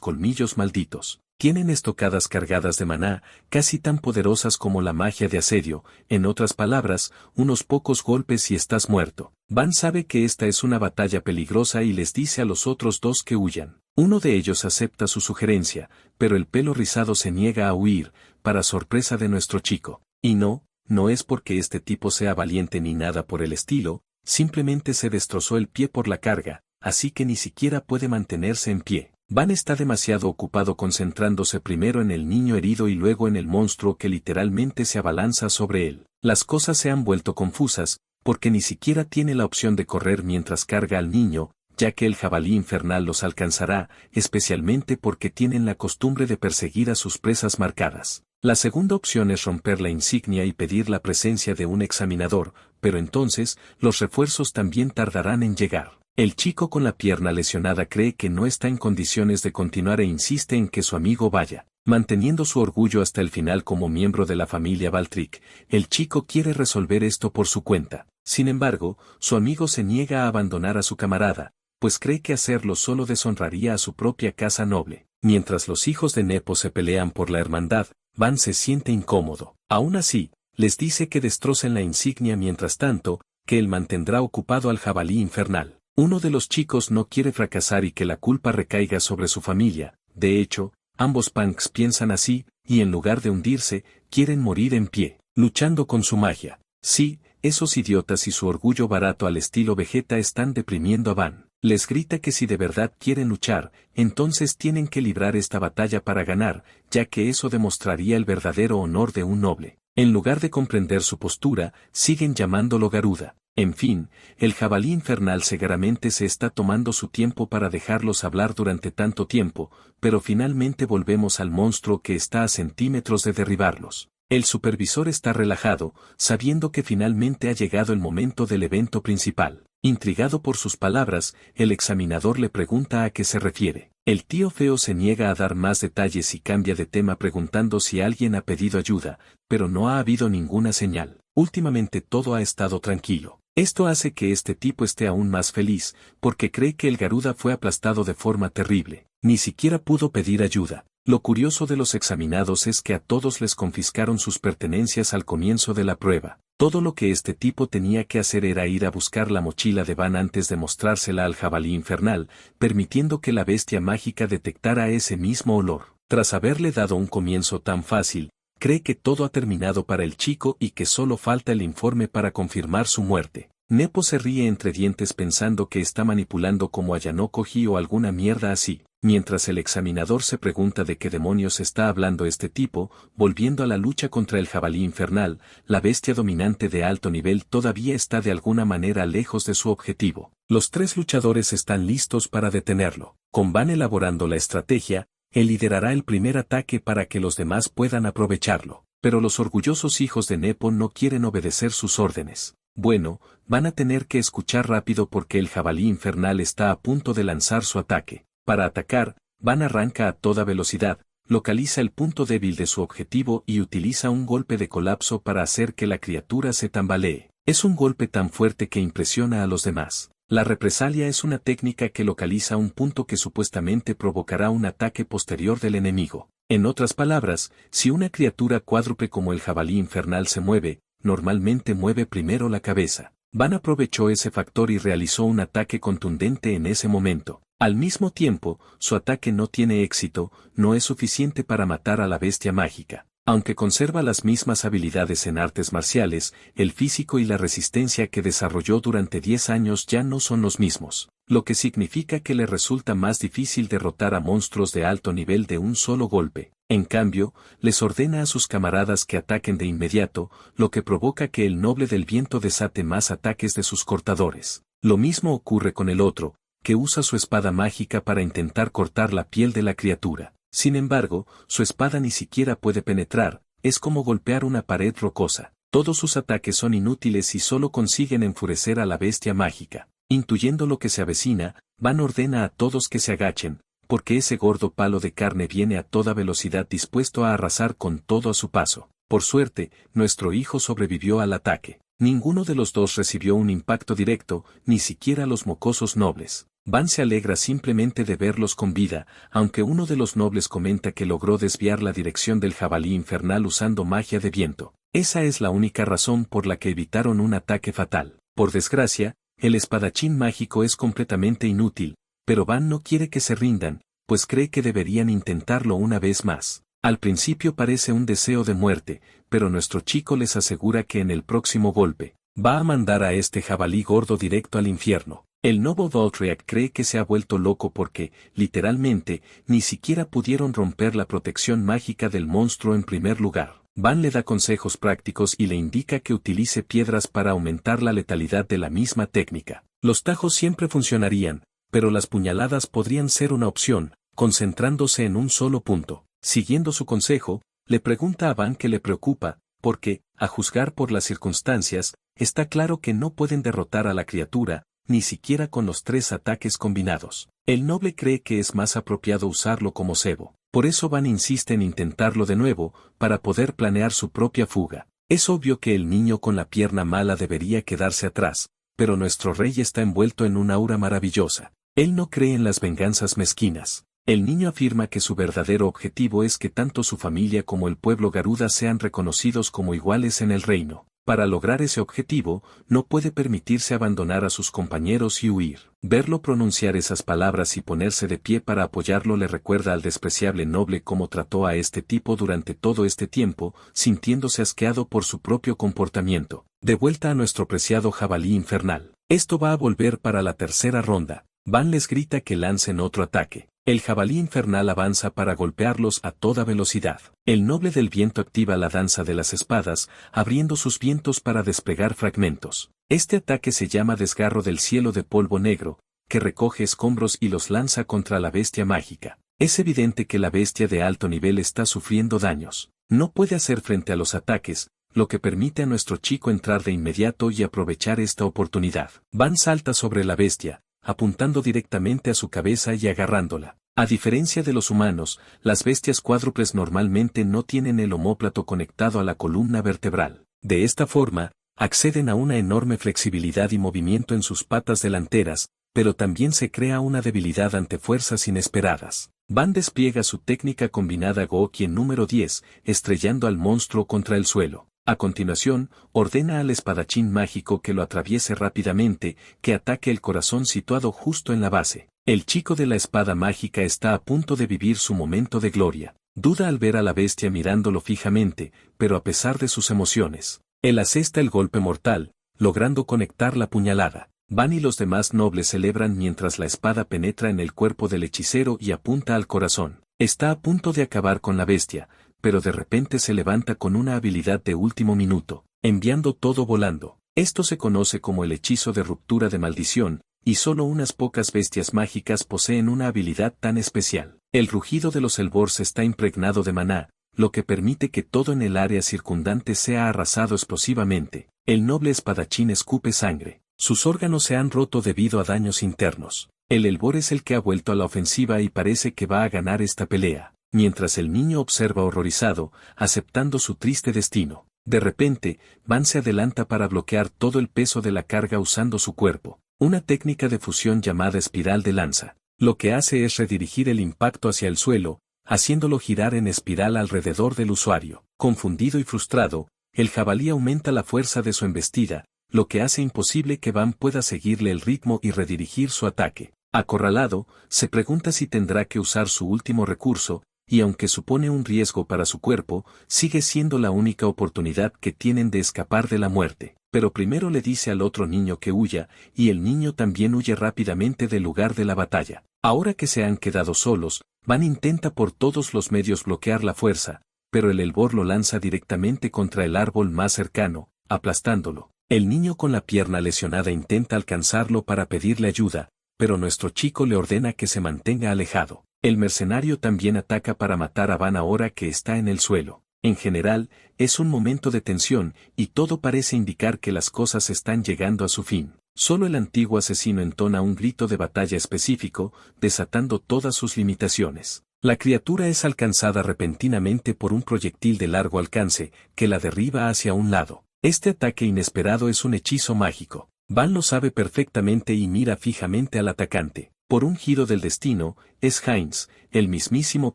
colmillos malditos. Tienen estocadas cargadas de maná, casi tan poderosas como la magia de asedio, en otras palabras, unos pocos golpes y estás muerto. Van sabe que esta es una batalla peligrosa y les dice a los otros dos que huyan. Uno de ellos acepta su sugerencia, pero el pelo rizado se niega a huir, para sorpresa de nuestro chico. Y no es porque este tipo sea valiente ni nada por el estilo, simplemente se destrozó el pie por la carga, así que ni siquiera puede mantenerse en pie. Van está demasiado ocupado concentrándose primero en el niño herido y luego en el monstruo que literalmente se abalanza sobre él. Las cosas se han vuelto confusas, porque ni siquiera tiene la opción de correr mientras carga al niño, ya que el jabalí infernal los alcanzará, especialmente porque tienen la costumbre de perseguir a sus presas marcadas. La segunda opción es romper la insignia y pedir la presencia de un examinador, pero entonces, los refuerzos también tardarán en llegar. El chico con la pierna lesionada cree que no está en condiciones de continuar e insiste en que su amigo vaya. Manteniendo su orgullo hasta el final como miembro de la familia Valtric, el chico quiere resolver esto por su cuenta. Sin embargo, su amigo se niega a abandonar a su camarada, pues cree que hacerlo solo deshonraría a su propia casa noble. Mientras los hijos de Nepo se pelean por la hermandad, Van se siente incómodo. Aún así, les dice que destrocen la insignia mientras tanto, que él mantendrá ocupado al jabalí infernal. Uno de los chicos no quiere fracasar y que la culpa recaiga sobre su familia. De hecho, ambos punks piensan así, y en lugar de hundirse, quieren morir en pie, luchando con su magia. Sí, esos idiotas y su orgullo barato al estilo Vegeta están deprimiendo a Van. Les grita que si de verdad quieren luchar, entonces tienen que librar esta batalla para ganar, ya que eso demostraría el verdadero honor de un noble. En lugar de comprender su postura, siguen llamándolo Garuda. En fin, el jabalí infernal seguramente se está tomando su tiempo para dejarlos hablar durante tanto tiempo, pero finalmente volvemos al monstruo que está a centímetros de derribarlos. El supervisor está relajado, sabiendo que finalmente ha llegado el momento del evento principal. Intrigado por sus palabras, el examinador le pregunta a qué se refiere. El tío feo se niega a dar más detalles y cambia de tema preguntando si alguien ha pedido ayuda, pero no ha habido ninguna señal. Últimamente todo ha estado tranquilo. Esto hace que este tipo esté aún más feliz, porque cree que el Garuda fue aplastado de forma terrible. Ni siquiera pudo pedir ayuda. Lo curioso de los examinados es que a todos les confiscaron sus pertenencias al comienzo de la prueba. Todo lo que este tipo tenía que hacer era ir a buscar la mochila de Van antes de mostrársela al jabalí infernal, permitiendo que la bestia mágica detectara ese mismo olor. Tras haberle dado un comienzo tan fácil, cree que todo ha terminado para el chico y que solo falta el informe para confirmar su muerte. Nepo se ríe entre dientes pensando que está manipulando como a Yanokoji o alguna mierda así. Mientras el examinador se pregunta de qué demonios está hablando este tipo, volviendo a la lucha contra el jabalí infernal, la bestia dominante de alto nivel todavía está de alguna manera lejos de su objetivo. Los tres luchadores están listos para detenerlo. Con Van elaborando la estrategia, él liderará el primer ataque para que los demás puedan aprovecharlo. Pero los orgullosos hijos de Nepo no quieren obedecer sus órdenes. Bueno, van a tener que escuchar rápido porque el jabalí infernal está a punto de lanzar su ataque. Para atacar, Van arranca a toda velocidad, localiza el punto débil de su objetivo y utiliza un golpe de colapso para hacer que la criatura se tambalee. Es un golpe tan fuerte que impresiona a los demás. La represalia es una técnica que localiza un punto que supuestamente provocará un ataque posterior del enemigo. En otras palabras, si una criatura cuádruple como el jabalí infernal se mueve, normalmente mueve primero la cabeza. Van aprovechó ese factor y realizó un ataque contundente en ese momento. Al mismo tiempo, su ataque no tiene éxito, no es suficiente para matar a la bestia mágica. Aunque conserva las mismas habilidades en artes marciales, el físico y la resistencia que desarrolló durante 10 años ya no son los mismos, lo que significa que le resulta más difícil derrotar a monstruos de alto nivel de un solo golpe. En cambio, les ordena a sus camaradas que ataquen de inmediato, lo que provoca que el noble del viento desate más ataques de sus cortadores. Lo mismo ocurre con el otro, que usa su espada mágica para intentar cortar la piel de la criatura. Sin embargo, su espada ni siquiera puede penetrar, es como golpear una pared rocosa. Todos sus ataques son inútiles y solo consiguen enfurecer a la bestia mágica. Intuyendo lo que se avecina, Van ordena a todos que se agachen, porque ese gordo palo de carne viene a toda velocidad dispuesto a arrasar con todo a su paso. Por suerte, nuestro hijo sobrevivió al ataque. Ninguno de los dos recibió un impacto directo, ni siquiera los mocosos nobles. Van se alegra simplemente de verlos con vida, aunque uno de los nobles comenta que logró desviar la dirección del jabalí infernal usando magia de viento. Esa es la única razón por la que evitaron un ataque fatal. Por desgracia, el espadachín mágico es completamente inútil, pero Van no quiere que se rindan, pues cree que deberían intentarlo una vez más. Al principio parece un deseo de muerte, pero nuestro chico les asegura que en el próximo golpe, va a mandar a este jabalí gordo directo al infierno. El noble Voltriac cree que se ha vuelto loco porque, literalmente, ni siquiera pudieron romper la protección mágica del monstruo en primer lugar. Van le da consejos prácticos y le indica que utilice piedras para aumentar la letalidad de la misma técnica. Los tajos siempre funcionarían, pero las puñaladas podrían ser una opción, concentrándose en un solo punto. Siguiendo su consejo, le pregunta a Van qué le preocupa, porque, a juzgar por las circunstancias, está claro que no pueden derrotar a la criatura, ni siquiera con los 3 ataques combinados. El noble cree que es más apropiado usarlo como cebo. Por eso Van insiste en intentarlo de nuevo, para poder planear su propia fuga. Es obvio que el niño con la pierna mala debería quedarse atrás, pero nuestro rey está envuelto en una aura maravillosa. Él no cree en las venganzas mezquinas. El niño afirma que su verdadero objetivo es que tanto su familia como el pueblo Garuda sean reconocidos como iguales en el reino. Para lograr ese objetivo, no puede permitirse abandonar a sus compañeros y huir. Verlo pronunciar esas palabras y ponerse de pie para apoyarlo le recuerda al despreciable noble cómo trató a este tipo durante todo este tiempo, sintiéndose asqueado por su propio comportamiento. De vuelta a nuestro preciado jabalí infernal. Esto va a volver para la tercera ronda. Van les grita que lancen otro ataque. El jabalí infernal avanza para golpearlos a toda velocidad. El noble del viento activa la danza de las espadas, abriendo sus vientos para desplegar fragmentos. Este ataque se llama desgarro del cielo de polvo negro, que recoge escombros y los lanza contra la bestia mágica. Es evidente que la bestia de alto nivel está sufriendo daños. No puede hacer frente a los ataques, lo que permite a nuestro chico entrar de inmediato y aprovechar esta oportunidad. Van salta sobre la bestia, apuntando directamente a su cabeza y agarrándola. A diferencia de los humanos, las bestias cuádruples normalmente no tienen el omóplato conectado a la columna vertebral. De esta forma, acceden a una enorme flexibilidad y movimiento en sus patas delanteras, pero también se crea una debilidad ante fuerzas inesperadas. Van despliega su técnica combinada Gouki en número 10, estrellando al monstruo contra el suelo. A continuación, ordena al espadachín mágico que lo atraviese rápidamente, que ataque el corazón situado justo en la base. El chico de la espada mágica está a punto de vivir su momento de gloria. Duda al ver a la bestia mirándolo fijamente, pero a pesar de sus emociones, él asesta el golpe mortal, logrando conectar la puñalada. Van y los demás nobles celebran mientras la espada penetra en el cuerpo del hechicero y apunta al corazón. Está a punto de acabar con la bestia, pero de repente se levanta con una habilidad de último minuto, enviando todo volando. Esto se conoce como el hechizo de ruptura de maldición, y solo unas pocas bestias mágicas poseen una habilidad tan especial. El rugido de los Elbors está impregnado de maná, lo que permite que todo en el área circundante sea arrasado explosivamente. El noble espadachín escupe sangre. Sus órganos se han roto debido a daños internos. El Elbor es el que ha vuelto a la ofensiva y parece que va a ganar esta pelea, mientras el niño observa horrorizado, aceptando su triste destino. De repente, Van se adelanta para bloquear todo el peso de la carga usando su cuerpo. una técnica de fusión llamada espiral de lanza. Lo que hace es redirigir el impacto hacia el suelo, haciéndolo girar en espiral alrededor del usuario. Confundido y frustrado, el jabalí aumenta la fuerza de su embestida, lo que hace imposible que Van pueda seguirle el ritmo y redirigir su ataque. Acorralado, se pregunta si tendrá que usar su último recurso, y aunque supone un riesgo para su cuerpo, sigue siendo la única oportunidad que tienen de escapar de la muerte. Pero primero le dice al otro niño que huya, y el niño también huye rápidamente del lugar de la batalla. Ahora que se han quedado solos, Van intenta por todos los medios bloquear la fuerza, pero el Elbor lo lanza directamente contra el árbol más cercano, aplastándolo. El niño con la pierna lesionada intenta alcanzarlo para pedirle ayuda, pero nuestro chico le ordena que se mantenga alejado. El mercenario también ataca para matar a Van ahora que está en el suelo. En general, es un momento de tensión, y todo parece indicar que las cosas están llegando a su fin. Solo el antiguo asesino entona un grito de batalla específico, desatando todas sus limitaciones. La criatura es alcanzada repentinamente por un proyectil de largo alcance, que la derriba hacia un lado. Este ataque inesperado es un hechizo mágico. Van lo sabe perfectamente y mira fijamente al atacante. Por un giro del destino, es Heinz, el mismísimo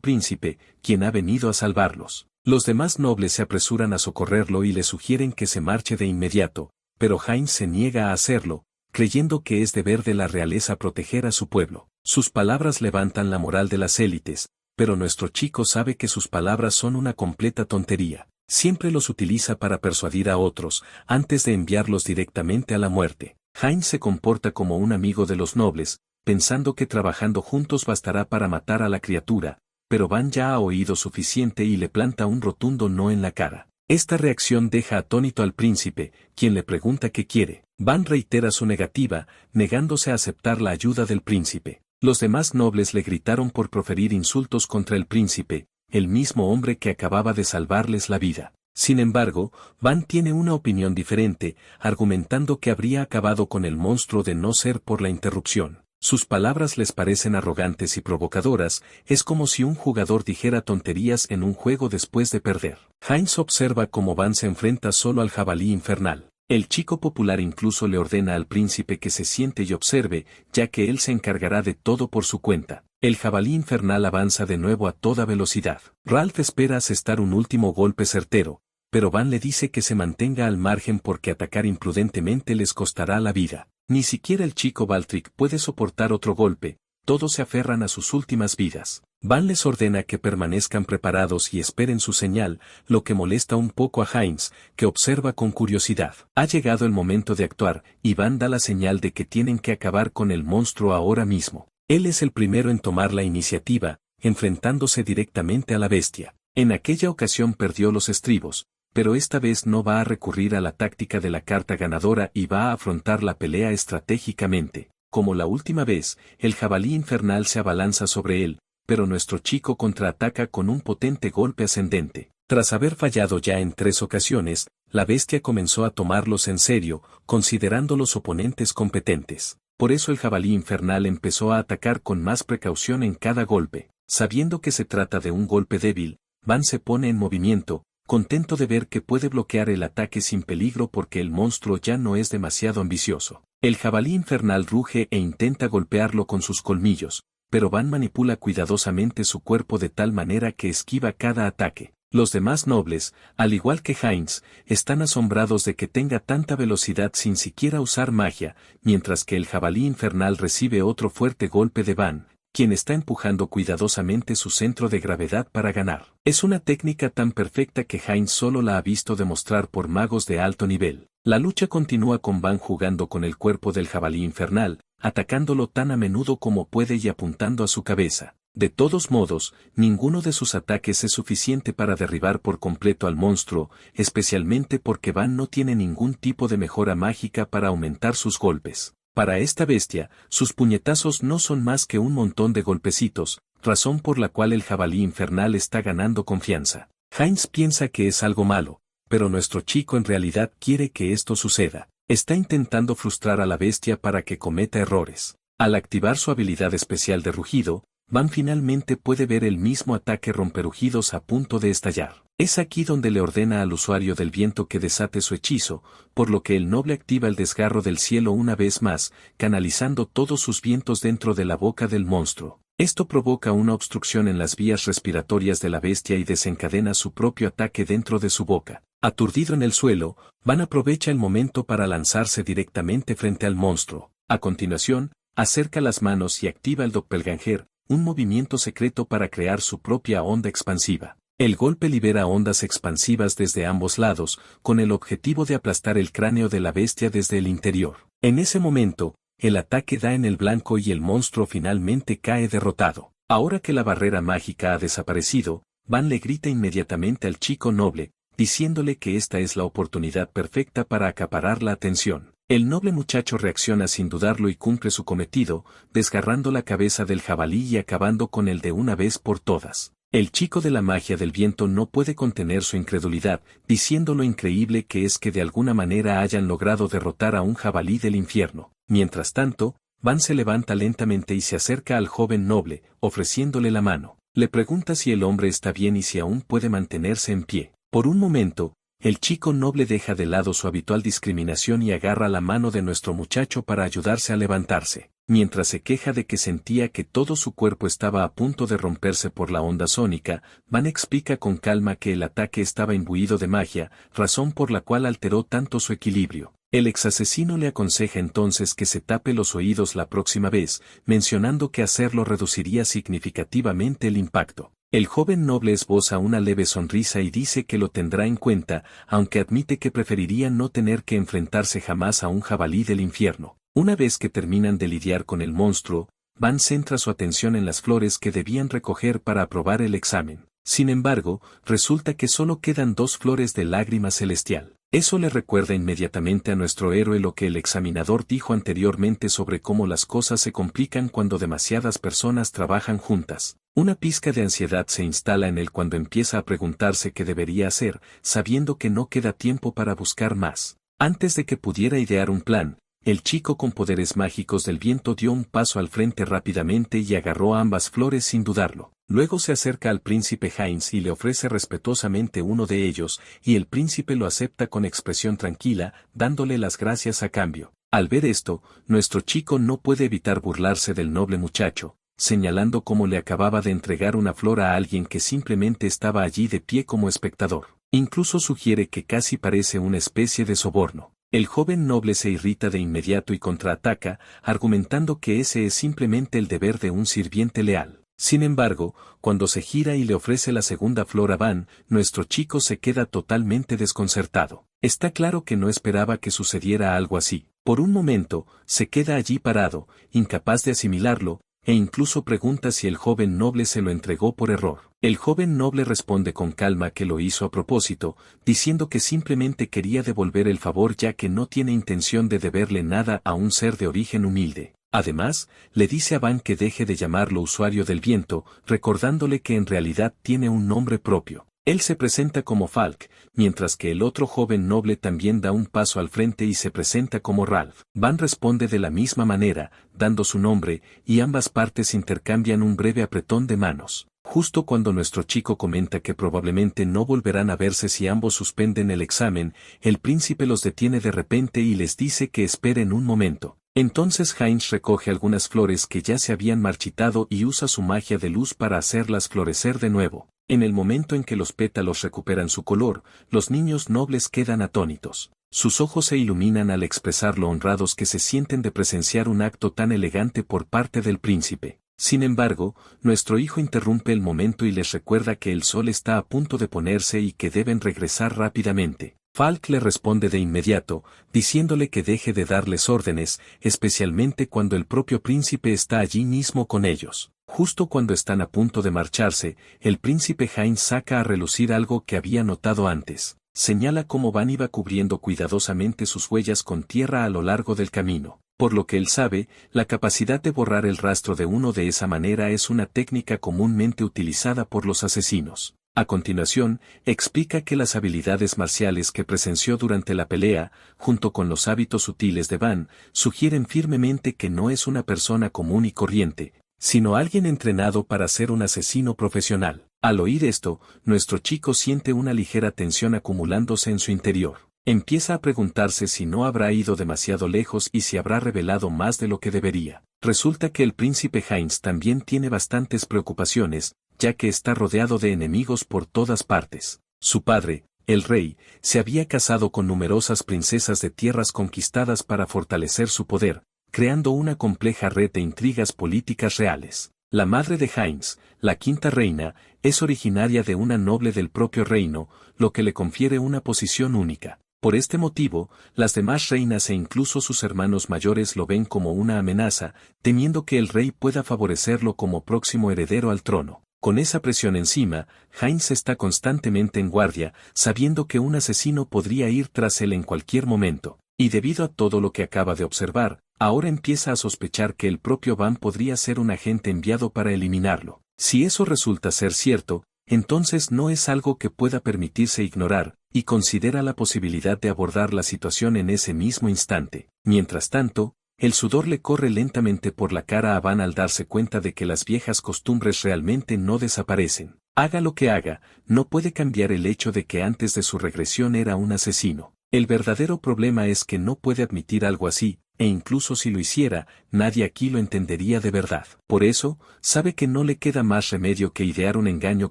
príncipe, quien ha venido a salvarlos. Los demás nobles se apresuran a socorrerlo y le sugieren que se marche de inmediato, pero Heinz se niega a hacerlo, creyendo que es deber de la realeza proteger a su pueblo. Sus palabras levantan la moral de las élites, pero nuestro chico sabe que sus palabras son una completa tontería. Siempre los utiliza para persuadir a otros, antes de enviarlos directamente a la muerte. Heinz se comporta como un amigo de los nobles, pensando que trabajando juntos bastará para matar a la criatura, pero Van ya ha oído suficiente y le planta un rotundo no en la cara. Esta reacción deja atónito al príncipe, quien le pregunta qué quiere. Van reitera su negativa, negándose a aceptar la ayuda del príncipe. Los demás nobles le gritaron por proferir insultos contra el príncipe, el mismo hombre que acababa de salvarles la vida. Sin embargo, Van tiene una opinión diferente, argumentando que habría acabado con el monstruo de no ser por la interrupción. Sus palabras les parecen arrogantes y provocadoras, es como si un jugador dijera tonterías en un juego después de perder. Heinz observa cómo Van se enfrenta solo al jabalí infernal. El chico popular incluso le ordena al príncipe que se siente y observe, ya que él se encargará de todo por su cuenta. El jabalí infernal avanza de nuevo a toda velocidad. Ralph espera asestar un último golpe certero, pero Van le dice que se mantenga al margen porque atacar imprudentemente les costará la vida. Ni siquiera el chico Baltrick puede soportar otro golpe, todos se aferran a sus últimas vidas. Van les ordena que permanezcan preparados y esperen su señal, lo que molesta un poco a Heinz, que observa con curiosidad. Ha llegado el momento de actuar, y Van da la señal de que tienen que acabar con el monstruo ahora mismo. Él es el primero en tomar la iniciativa, enfrentándose directamente a la bestia. En aquella ocasión perdió los estribos, pero esta vez no va a recurrir a la táctica de la carta ganadora y va a afrontar la pelea estratégicamente. Como la última vez, el jabalí infernal se abalanza sobre él, pero nuestro chico contraataca con un potente golpe ascendente. Tras haber fallado ya en 3 ocasiones, la bestia comenzó a tomarlos en serio, considerando los oponentes competentes. Por eso el jabalí infernal empezó a atacar con más precaución en cada golpe. Sabiendo que se trata de un golpe débil, Van se pone en movimiento, contento de ver que puede bloquear el ataque sin peligro porque el monstruo ya no es demasiado ambicioso. El jabalí infernal ruge e intenta golpearlo con sus colmillos, pero Van manipula cuidadosamente su cuerpo de tal manera que esquiva cada ataque. Los demás nobles, al igual que Heinz, están asombrados de que tenga tanta velocidad sin siquiera usar magia, mientras que el jabalí infernal recibe otro fuerte golpe de Van, quien está empujando cuidadosamente su centro de gravedad para ganar. Es una técnica tan perfecta que Heinz solo la ha visto demostrar por magos de alto nivel. La lucha continúa con Van jugando con el cuerpo del jabalí infernal, atacándolo tan a menudo como puede y apuntando a su cabeza. De todos modos, ninguno de sus ataques es suficiente para derribar por completo al monstruo, especialmente porque Van no tiene ningún tipo de mejora mágica para aumentar sus golpes. Para esta bestia, sus puñetazos no son más que un montón de golpecitos, razón por la cual el jabalí infernal está ganando confianza. Heinz piensa que es algo malo, pero nuestro chico en realidad quiere que esto suceda. Está intentando frustrar a la bestia para que cometa errores. Al activar su habilidad especial de rugido, Van finalmente puede ver el mismo ataque romperugidos a punto de estallar. Es aquí donde le ordena al usuario del viento que desate su hechizo, por lo que el noble activa el desgarro del cielo una vez más, canalizando todos sus vientos dentro de la boca del monstruo. Esto provoca una obstrucción en las vías respiratorias de la bestia y desencadena su propio ataque dentro de su boca. Aturdido en el suelo, Van aprovecha el momento para lanzarse directamente frente al monstruo. A continuación, acerca las manos y activa el Doppelganger, un movimiento secreto para crear su propia onda expansiva. El golpe libera ondas expansivas desde ambos lados, con el objetivo de aplastar el cráneo de la bestia desde el interior. En ese momento, el ataque da en el blanco y el monstruo finalmente cae derrotado. Ahora que la barrera mágica ha desaparecido, Van le grita inmediatamente al chico noble, diciéndole que esta es la oportunidad perfecta para acaparar la atención. El noble muchacho reacciona sin dudarlo y cumple su cometido, desgarrando la cabeza del jabalí y acabando con él de una vez por todas. El chico de la magia del viento no puede contener su incredulidad, diciendo lo increíble que es que de alguna manera hayan logrado derrotar a un jabalí del infierno. Mientras tanto, Van se levanta lentamente y se acerca al joven noble, ofreciéndole la mano. Le pregunta si el hombre está bien y si aún puede mantenerse en pie. Por un momento, el chico noble deja de lado su habitual discriminación y agarra la mano de nuestro muchacho para ayudarse a levantarse. Mientras se queja de que sentía que todo su cuerpo estaba a punto de romperse por la onda sónica, Van explica con calma que el ataque estaba imbuido de magia, razón por la cual alteró tanto su equilibrio. El exasesino le aconseja entonces que se tape los oídos la próxima vez, mencionando que hacerlo reduciría significativamente el impacto. El joven noble esboza una leve sonrisa y dice que lo tendrá en cuenta, aunque admite que preferiría no tener que enfrentarse jamás a un jabalí del infierno. Una vez que terminan de lidiar con el monstruo, Van centra su atención en las flores que debían recoger para aprobar el examen. Sin embargo, resulta que solo quedan 2 flores de lágrima celestial. Eso le recuerda inmediatamente a nuestro héroe lo que el examinador dijo anteriormente sobre cómo las cosas se complican cuando demasiadas personas trabajan juntas. Una pizca de ansiedad se instala en él cuando empieza a preguntarse qué debería hacer, sabiendo que no queda tiempo para buscar más. Antes de que pudiera idear un plan, el chico con poderes mágicos del viento dio un paso al frente rápidamente y agarró ambas flores sin dudarlo. Luego se acerca al príncipe Heinz y le ofrece respetuosamente uno de ellos, y el príncipe lo acepta con expresión tranquila, dándole las gracias a cambio. Al ver esto, nuestro chico no puede evitar burlarse del noble muchacho, señalando cómo le acababa de entregar una flor a alguien que simplemente estaba allí de pie como espectador. Incluso sugiere que casi parece una especie de soborno. El joven noble se irrita de inmediato y contraataca, argumentando que ese es simplemente el deber de un sirviente leal. Sin embargo, cuando se gira y le ofrece la segunda flor a Van, nuestro chico se queda totalmente desconcertado. Está claro que no esperaba que sucediera algo así. Por un momento, se queda allí parado, incapaz de asimilarlo, e incluso pregunta si el joven noble se lo entregó por error. El joven noble responde con calma que lo hizo a propósito, diciendo que simplemente quería devolver el favor ya que no tiene intención de deberle nada a un ser de origen humilde. Además, le dice a Van que deje de llamarlo usuario del viento, recordándole que en realidad tiene un nombre propio. Él se presenta como Falk, mientras que el otro joven noble también da un paso al frente y se presenta como Ralph. Van responde de la misma manera, dando su nombre, y ambas partes intercambian un breve apretón de manos. Justo cuando nuestro chico comenta que probablemente no volverán a verse si ambos suspenden el examen, el príncipe los detiene de repente y les dice que esperen un momento. Entonces Heinz recoge algunas flores que ya se habían marchitado y usa su magia de luz para hacerlas florecer de nuevo. En el momento en que los pétalos recuperan su color, los niños nobles quedan atónitos. Sus ojos se iluminan al expresar lo honrados que se sienten de presenciar un acto tan elegante por parte del príncipe. Sin embargo, nuestro hijo interrumpe el momento y les recuerda que el sol está a punto de ponerse y que deben regresar rápidamente. Falk le responde de inmediato, diciéndole que deje de darles órdenes, especialmente cuando el propio príncipe está allí mismo con ellos. Justo cuando están a punto de marcharse, el príncipe Heinz saca a relucir algo que había notado antes. Señala cómo Van iba cubriendo cuidadosamente sus huellas con tierra a lo largo del camino. Por lo que él sabe, la capacidad de borrar el rastro de uno de esa manera es una técnica comúnmente utilizada por los asesinos. A continuación, explica que las habilidades marciales que presenció durante la pelea, junto con los hábitos sutiles de Van, sugieren firmemente que no es una persona común y corriente, sino alguien entrenado para ser un asesino profesional. Al oír esto, nuestro chico siente una ligera tensión acumulándose en su interior. Empieza a preguntarse si no habrá ido demasiado lejos y si habrá revelado más de lo que debería. Resulta que el príncipe Heinz también tiene bastantes preocupaciones, ya que está rodeado de enemigos por todas partes. Su padre, el rey, se había casado con numerosas princesas de tierras conquistadas para fortalecer su poder, creando una compleja red de intrigas políticas reales. La madre de Heinz, la quinta reina, es originaria de una noble del propio reino, lo que le confiere una posición única. Por este motivo, las demás reinas e incluso sus hermanos mayores lo ven como una amenaza, temiendo que el rey pueda favorecerlo como próximo heredero al trono. Con esa presión encima, Heinz está constantemente en guardia, sabiendo que un asesino podría ir tras él en cualquier momento, y debido a todo lo que acaba de observar, ahora empieza a sospechar que el propio Van podría ser un agente enviado para eliminarlo. Si eso resulta ser cierto, entonces no es algo que pueda permitirse ignorar, y considera la posibilidad de abordar la situación en ese mismo instante. Mientras tanto, el sudor le corre lentamente por la cara a Van al darse cuenta de que las viejas costumbres realmente no desaparecen. Haga lo que haga, no puede cambiar el hecho de que antes de su regresión era un asesino. El verdadero problema es que no puede admitir algo así, e incluso si lo hiciera, nadie aquí lo entendería de verdad. Por eso, sabe que no le queda más remedio que idear un engaño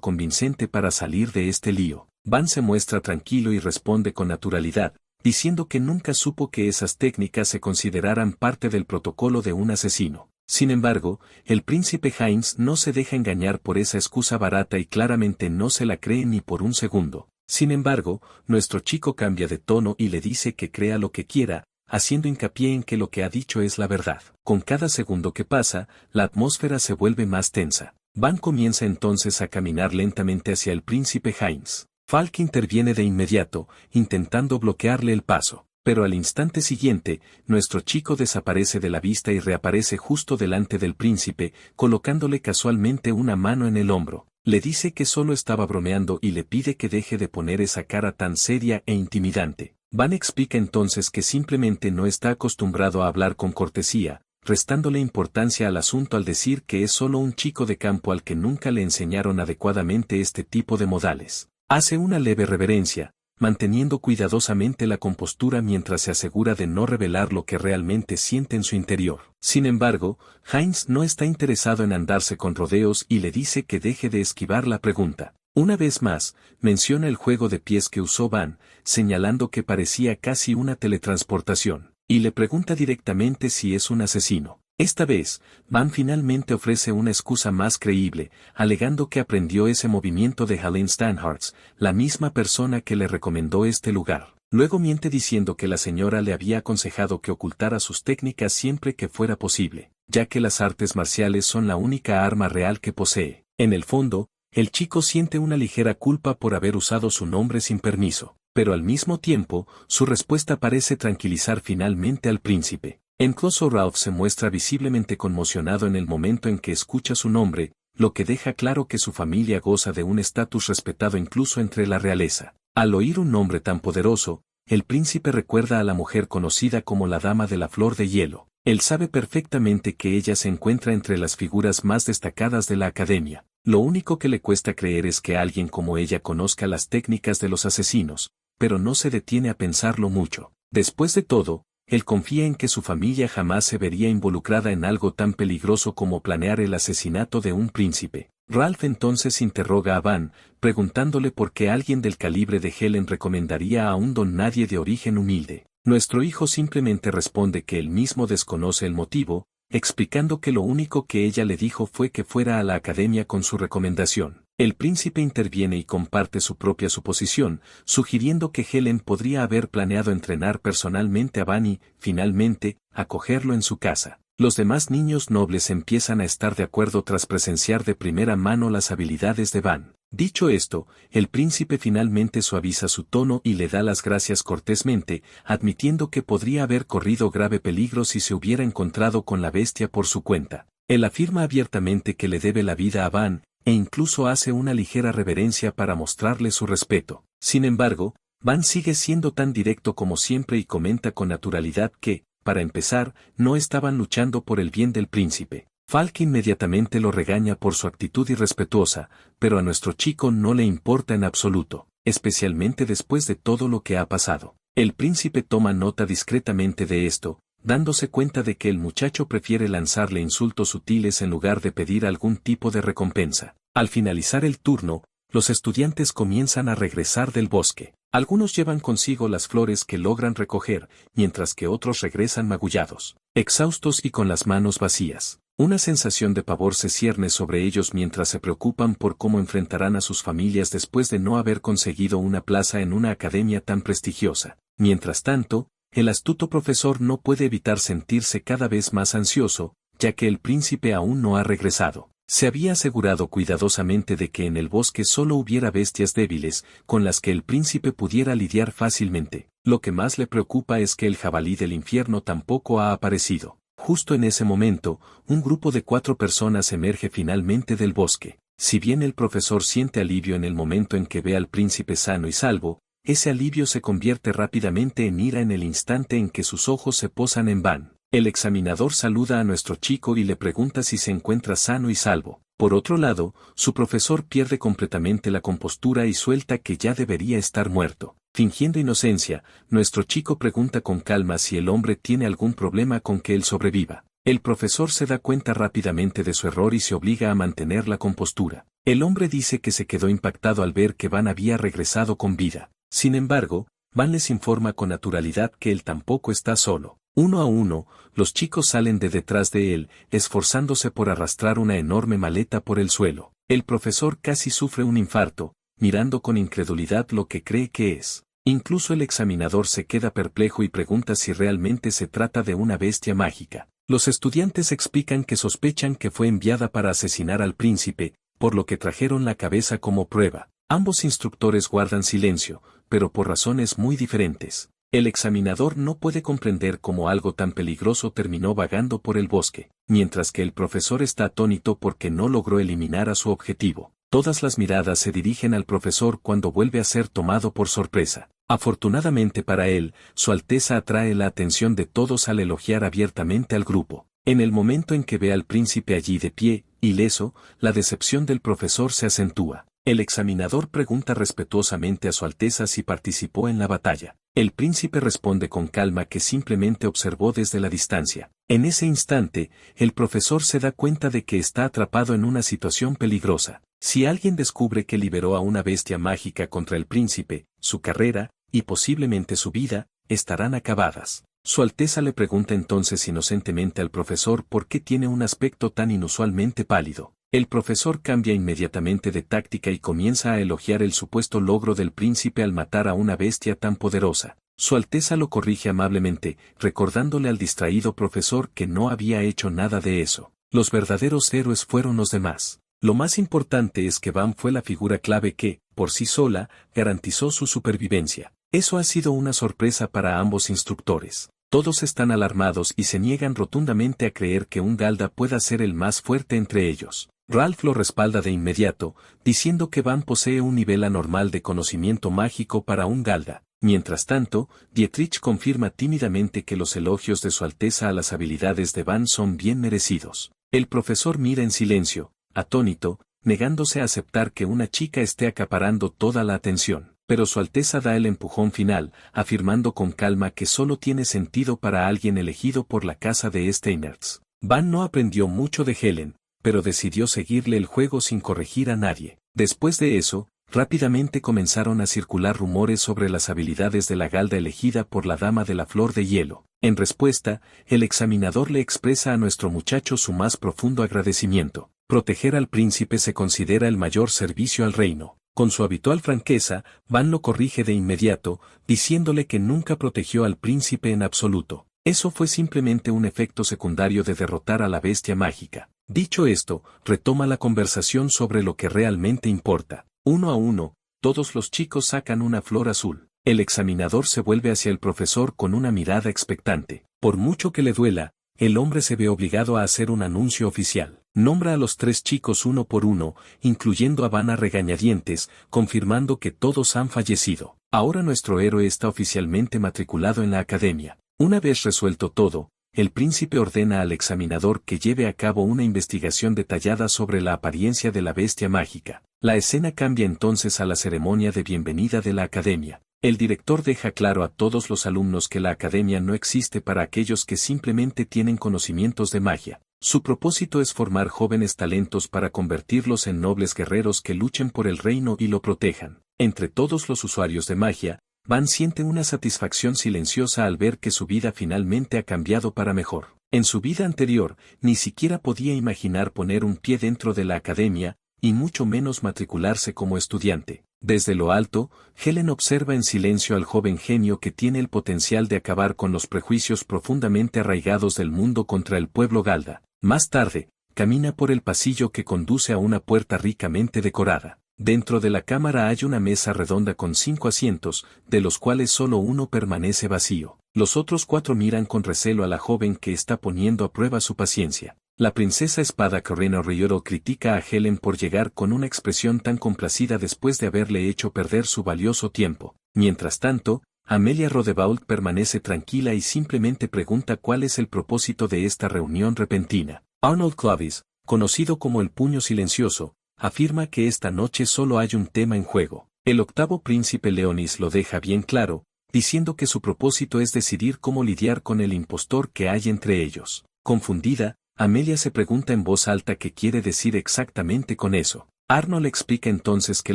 convincente para salir de este lío. Van se muestra tranquilo y responde con naturalidad, diciendo que nunca supo que esas técnicas se consideraran parte del protocolo de un asesino. Sin embargo, el príncipe Heinz no se deja engañar por esa excusa barata y claramente no se la cree ni por un segundo. Sin embargo, nuestro chico cambia de tono y le dice que crea lo que quiera, haciendo hincapié en que lo que ha dicho es la verdad. Con cada segundo que pasa, la atmósfera se vuelve más tensa. Van comienza entonces a caminar lentamente hacia el príncipe Heinz. Falk interviene de inmediato, intentando bloquearle el paso, pero al instante siguiente, nuestro chico desaparece de la vista y reaparece justo delante del príncipe, colocándole casualmente una mano en el hombro. Le dice que solo estaba bromeando y le pide que deje de poner esa cara tan seria e intimidante. Van explica entonces que simplemente no está acostumbrado a hablar con cortesía, restándole importancia al asunto al decir que es solo un chico de campo al que nunca le enseñaron adecuadamente este tipo de modales. Hace una leve reverencia, manteniendo cuidadosamente la compostura mientras se asegura de no revelar lo que realmente siente en su interior. Sin embargo, Heinz no está interesado en andarse con rodeos y le dice que deje de esquivar la pregunta. Una vez más, menciona el juego de pies que usó Van, señalando que parecía casi una teletransportación, y le pregunta directamente si es un asesino. Esta vez, Van finalmente ofrece una excusa más creíble, alegando que aprendió ese movimiento de Helene Steinhardt, la misma persona que le recomendó este lugar. Luego miente diciendo que la señora le había aconsejado que ocultara sus técnicas siempre que fuera posible, ya que las artes marciales son la única arma real que posee. En el fondo, el chico siente una ligera culpa por haber usado su nombre sin permiso, pero al mismo tiempo, su respuesta parece tranquilizar finalmente al príncipe. Incluso Ralph se muestra visiblemente conmocionado en el momento en que escucha su nombre, lo que deja claro que su familia goza de un estatus respetado incluso entre la realeza. Al oír un nombre tan poderoso, el príncipe recuerda a la mujer conocida como la Dama de la Flor de Hielo. Él sabe perfectamente que ella se encuentra entre las figuras más destacadas de la academia. Lo único que le cuesta creer es que alguien como ella conozca las técnicas de los asesinos, pero no se detiene a pensarlo mucho. Después de todo, él confía en que su familia jamás se vería involucrada en algo tan peligroso como planear el asesinato de un príncipe. Ralph entonces interroga a Van, preguntándole por qué alguien del calibre de Helen recomendaría a un don nadie de origen humilde. Nuestro hijo simplemente responde que él mismo desconoce el motivo, explicando que lo único que ella le dijo fue que fuera a la academia con su recomendación. El príncipe interviene y comparte su propia suposición, sugiriendo que Helen podría haber planeado entrenar personalmente a Van y, finalmente, acogerlo en su casa. Los demás niños nobles empiezan a estar de acuerdo tras presenciar de primera mano las habilidades de Van. Dicho esto, el príncipe finalmente suaviza su tono y le da las gracias cortésmente, admitiendo que podría haber corrido grave peligro si se hubiera encontrado con la bestia por su cuenta. Él afirma abiertamente que le debe la vida a Van, e incluso hace una ligera reverencia para mostrarle su respeto. Sin embargo, Van sigue siendo tan directo como siempre y comenta con naturalidad que, para empezar, no estaban luchando por el bien del príncipe. Falk inmediatamente lo regaña por su actitud irrespetuosa, pero a nuestro chico no le importa en absoluto, especialmente después de todo lo que ha pasado. El príncipe toma nota discretamente de esto, dándose cuenta de que el muchacho prefiere lanzarle insultos sutiles en lugar de pedir algún tipo de recompensa. Al finalizar el turno, los estudiantes comienzan a regresar del bosque. Algunos llevan consigo las flores que logran recoger, mientras que otros regresan magullados, exhaustos y con las manos vacías. Una sensación de pavor se cierne sobre ellos mientras se preocupan por cómo enfrentarán a sus familias después de no haber conseguido una plaza en una academia tan prestigiosa. Mientras tanto, el astuto profesor no puede evitar sentirse cada vez más ansioso, ya que el príncipe aún no ha regresado. Se había asegurado cuidadosamente de que en el bosque solo hubiera bestias débiles, con las que el príncipe pudiera lidiar fácilmente. Lo que más le preocupa es que el jabalí del infierno tampoco ha aparecido. Justo en ese momento, un grupo de 4 personas emerge finalmente del bosque. Si bien el profesor siente alivio en el momento en que ve al príncipe sano y salvo, ese alivio se convierte rápidamente en ira en el instante en que sus ojos se posan en Van. El examinador saluda a nuestro chico y le pregunta si se encuentra sano y salvo. Por otro lado, su profesor pierde completamente la compostura y suelta que ya debería estar muerto. Fingiendo inocencia, nuestro chico pregunta con calma si el hombre tiene algún problema con que él sobreviva. El profesor se da cuenta rápidamente de su error y se obliga a mantener la compostura. El hombre dice que se quedó impactado al ver que Van había regresado con vida. Sin embargo, Van les informa con naturalidad que él tampoco está solo. Uno a uno, los chicos salen de detrás de él, esforzándose por arrastrar una enorme maleta por el suelo. El profesor casi sufre un infarto, mirando con incredulidad lo que cree que es. Incluso el examinador se queda perplejo y pregunta si realmente se trata de una bestia mágica. Los estudiantes explican que sospechan que fue enviada para asesinar al príncipe, por lo que trajeron la cabeza como prueba. Ambos instructores guardan silencio, pero por razones muy diferentes. El examinador no puede comprender cómo algo tan peligroso terminó vagando por el bosque, mientras que el profesor está atónito porque no logró eliminar a su objetivo. Todas las miradas se dirigen al profesor cuando vuelve a ser tomado por sorpresa. Afortunadamente para él, Su Alteza atrae la atención de todos al elogiar abiertamente al grupo. En el momento en que ve al príncipe allí de pie, ileso, la decepción del profesor se acentúa. El examinador pregunta respetuosamente a Su Alteza si participó en la batalla. El príncipe responde con calma que simplemente observó desde la distancia. En ese instante, el profesor se da cuenta de que está atrapado en una situación peligrosa. Si alguien descubre que liberó a una bestia mágica contra el príncipe, su carrera, y posiblemente su vida, estarán acabadas. Su Alteza le pregunta entonces inocentemente al profesor por qué tiene un aspecto tan inusualmente pálido. El profesor cambia inmediatamente de táctica y comienza a elogiar el supuesto logro del príncipe al matar a una bestia tan poderosa. Su Alteza lo corrige amablemente, recordándole al distraído profesor que no había hecho nada de eso. Los verdaderos héroes fueron los demás. Lo más importante es que Van fue la figura clave que, por sí sola, garantizó su supervivencia. Eso ha sido una sorpresa para ambos instructores. Todos están alarmados y se niegan rotundamente a creer que un Galda pueda ser el más fuerte entre ellos. Ralph lo respalda de inmediato, diciendo que Van posee un nivel anormal de conocimiento mágico para un Galda. Mientras tanto, Dietrich confirma tímidamente que los elogios de Su Alteza a las habilidades de Van son bien merecidos. El profesor mira en silencio, atónito, negándose a aceptar que una chica esté acaparando toda la atención. Pero Su Alteza da el empujón final, afirmando con calma que solo tiene sentido para alguien elegido por la casa de Steinertz. Van no aprendió mucho de Helen, pero decidió seguirle el juego sin corregir a nadie. Después de eso, rápidamente comenzaron a circular rumores sobre las habilidades de la Galda elegida por la Dama de la Flor de Hielo. En respuesta, el examinador le expresa a nuestro muchacho su más profundo agradecimiento. Proteger al príncipe se considera el mayor servicio al reino. Con su habitual franqueza, Van lo corrige de inmediato, diciéndole que nunca protegió al príncipe en absoluto. Eso fue simplemente un efecto secundario de derrotar a la bestia mágica. Dicho esto, retoma la conversación sobre lo que realmente importa. Uno a uno, todos los chicos sacan una flor azul. El examinador se vuelve hacia el profesor con una mirada expectante. Por mucho que le duela, el hombre se ve obligado a hacer un anuncio oficial. Nombra a los 3 chicos uno por uno, incluyendo a Van a regañadientes, confirmando que todos han fallecido. Ahora nuestro héroe está oficialmente matriculado en la academia. Una vez resuelto todo, el príncipe ordena al examinador que lleve a cabo una investigación detallada sobre la apariencia de la bestia mágica. La escena cambia entonces a la ceremonia de bienvenida de la academia. El director deja claro a todos los alumnos que la academia no existe para aquellos que simplemente tienen conocimientos de magia. Su propósito es formar jóvenes talentos para convertirlos en nobles guerreros que luchen por el reino y lo protejan. Entre todos los usuarios de magia, Van siente una satisfacción silenciosa al ver que su vida finalmente ha cambiado para mejor. En su vida anterior, ni siquiera podía imaginar poner un pie dentro de la academia, y mucho menos matricularse como estudiante. Desde lo alto, Helen observa en silencio al joven genio que tiene el potencial de acabar con los prejuicios profundamente arraigados del mundo contra el pueblo Galda. Más tarde, camina por el pasillo que conduce a una puerta ricamente decorada. Dentro de la cámara hay una mesa redonda con 5 asientos, de los cuales solo uno permanece vacío. Los otros 4 miran con recelo a la joven que está poniendo a prueba su paciencia. La princesa Espada Correno Rioro critica a Helen por llegar con una expresión tan complacida después de haberle hecho perder su valioso tiempo. Mientras tanto, Amelia Rodebault permanece tranquila y simplemente pregunta cuál es el propósito de esta reunión repentina. Arnold Clovis, conocido como el Puño Silencioso, afirma que esta noche solo hay un tema en juego. El octavo príncipe Leonis lo deja bien claro, diciendo que su propósito es decidir cómo lidiar con el impostor que hay entre ellos. Confundida, Amelia se pregunta en voz alta qué quiere decir exactamente con eso. Arnold explica entonces que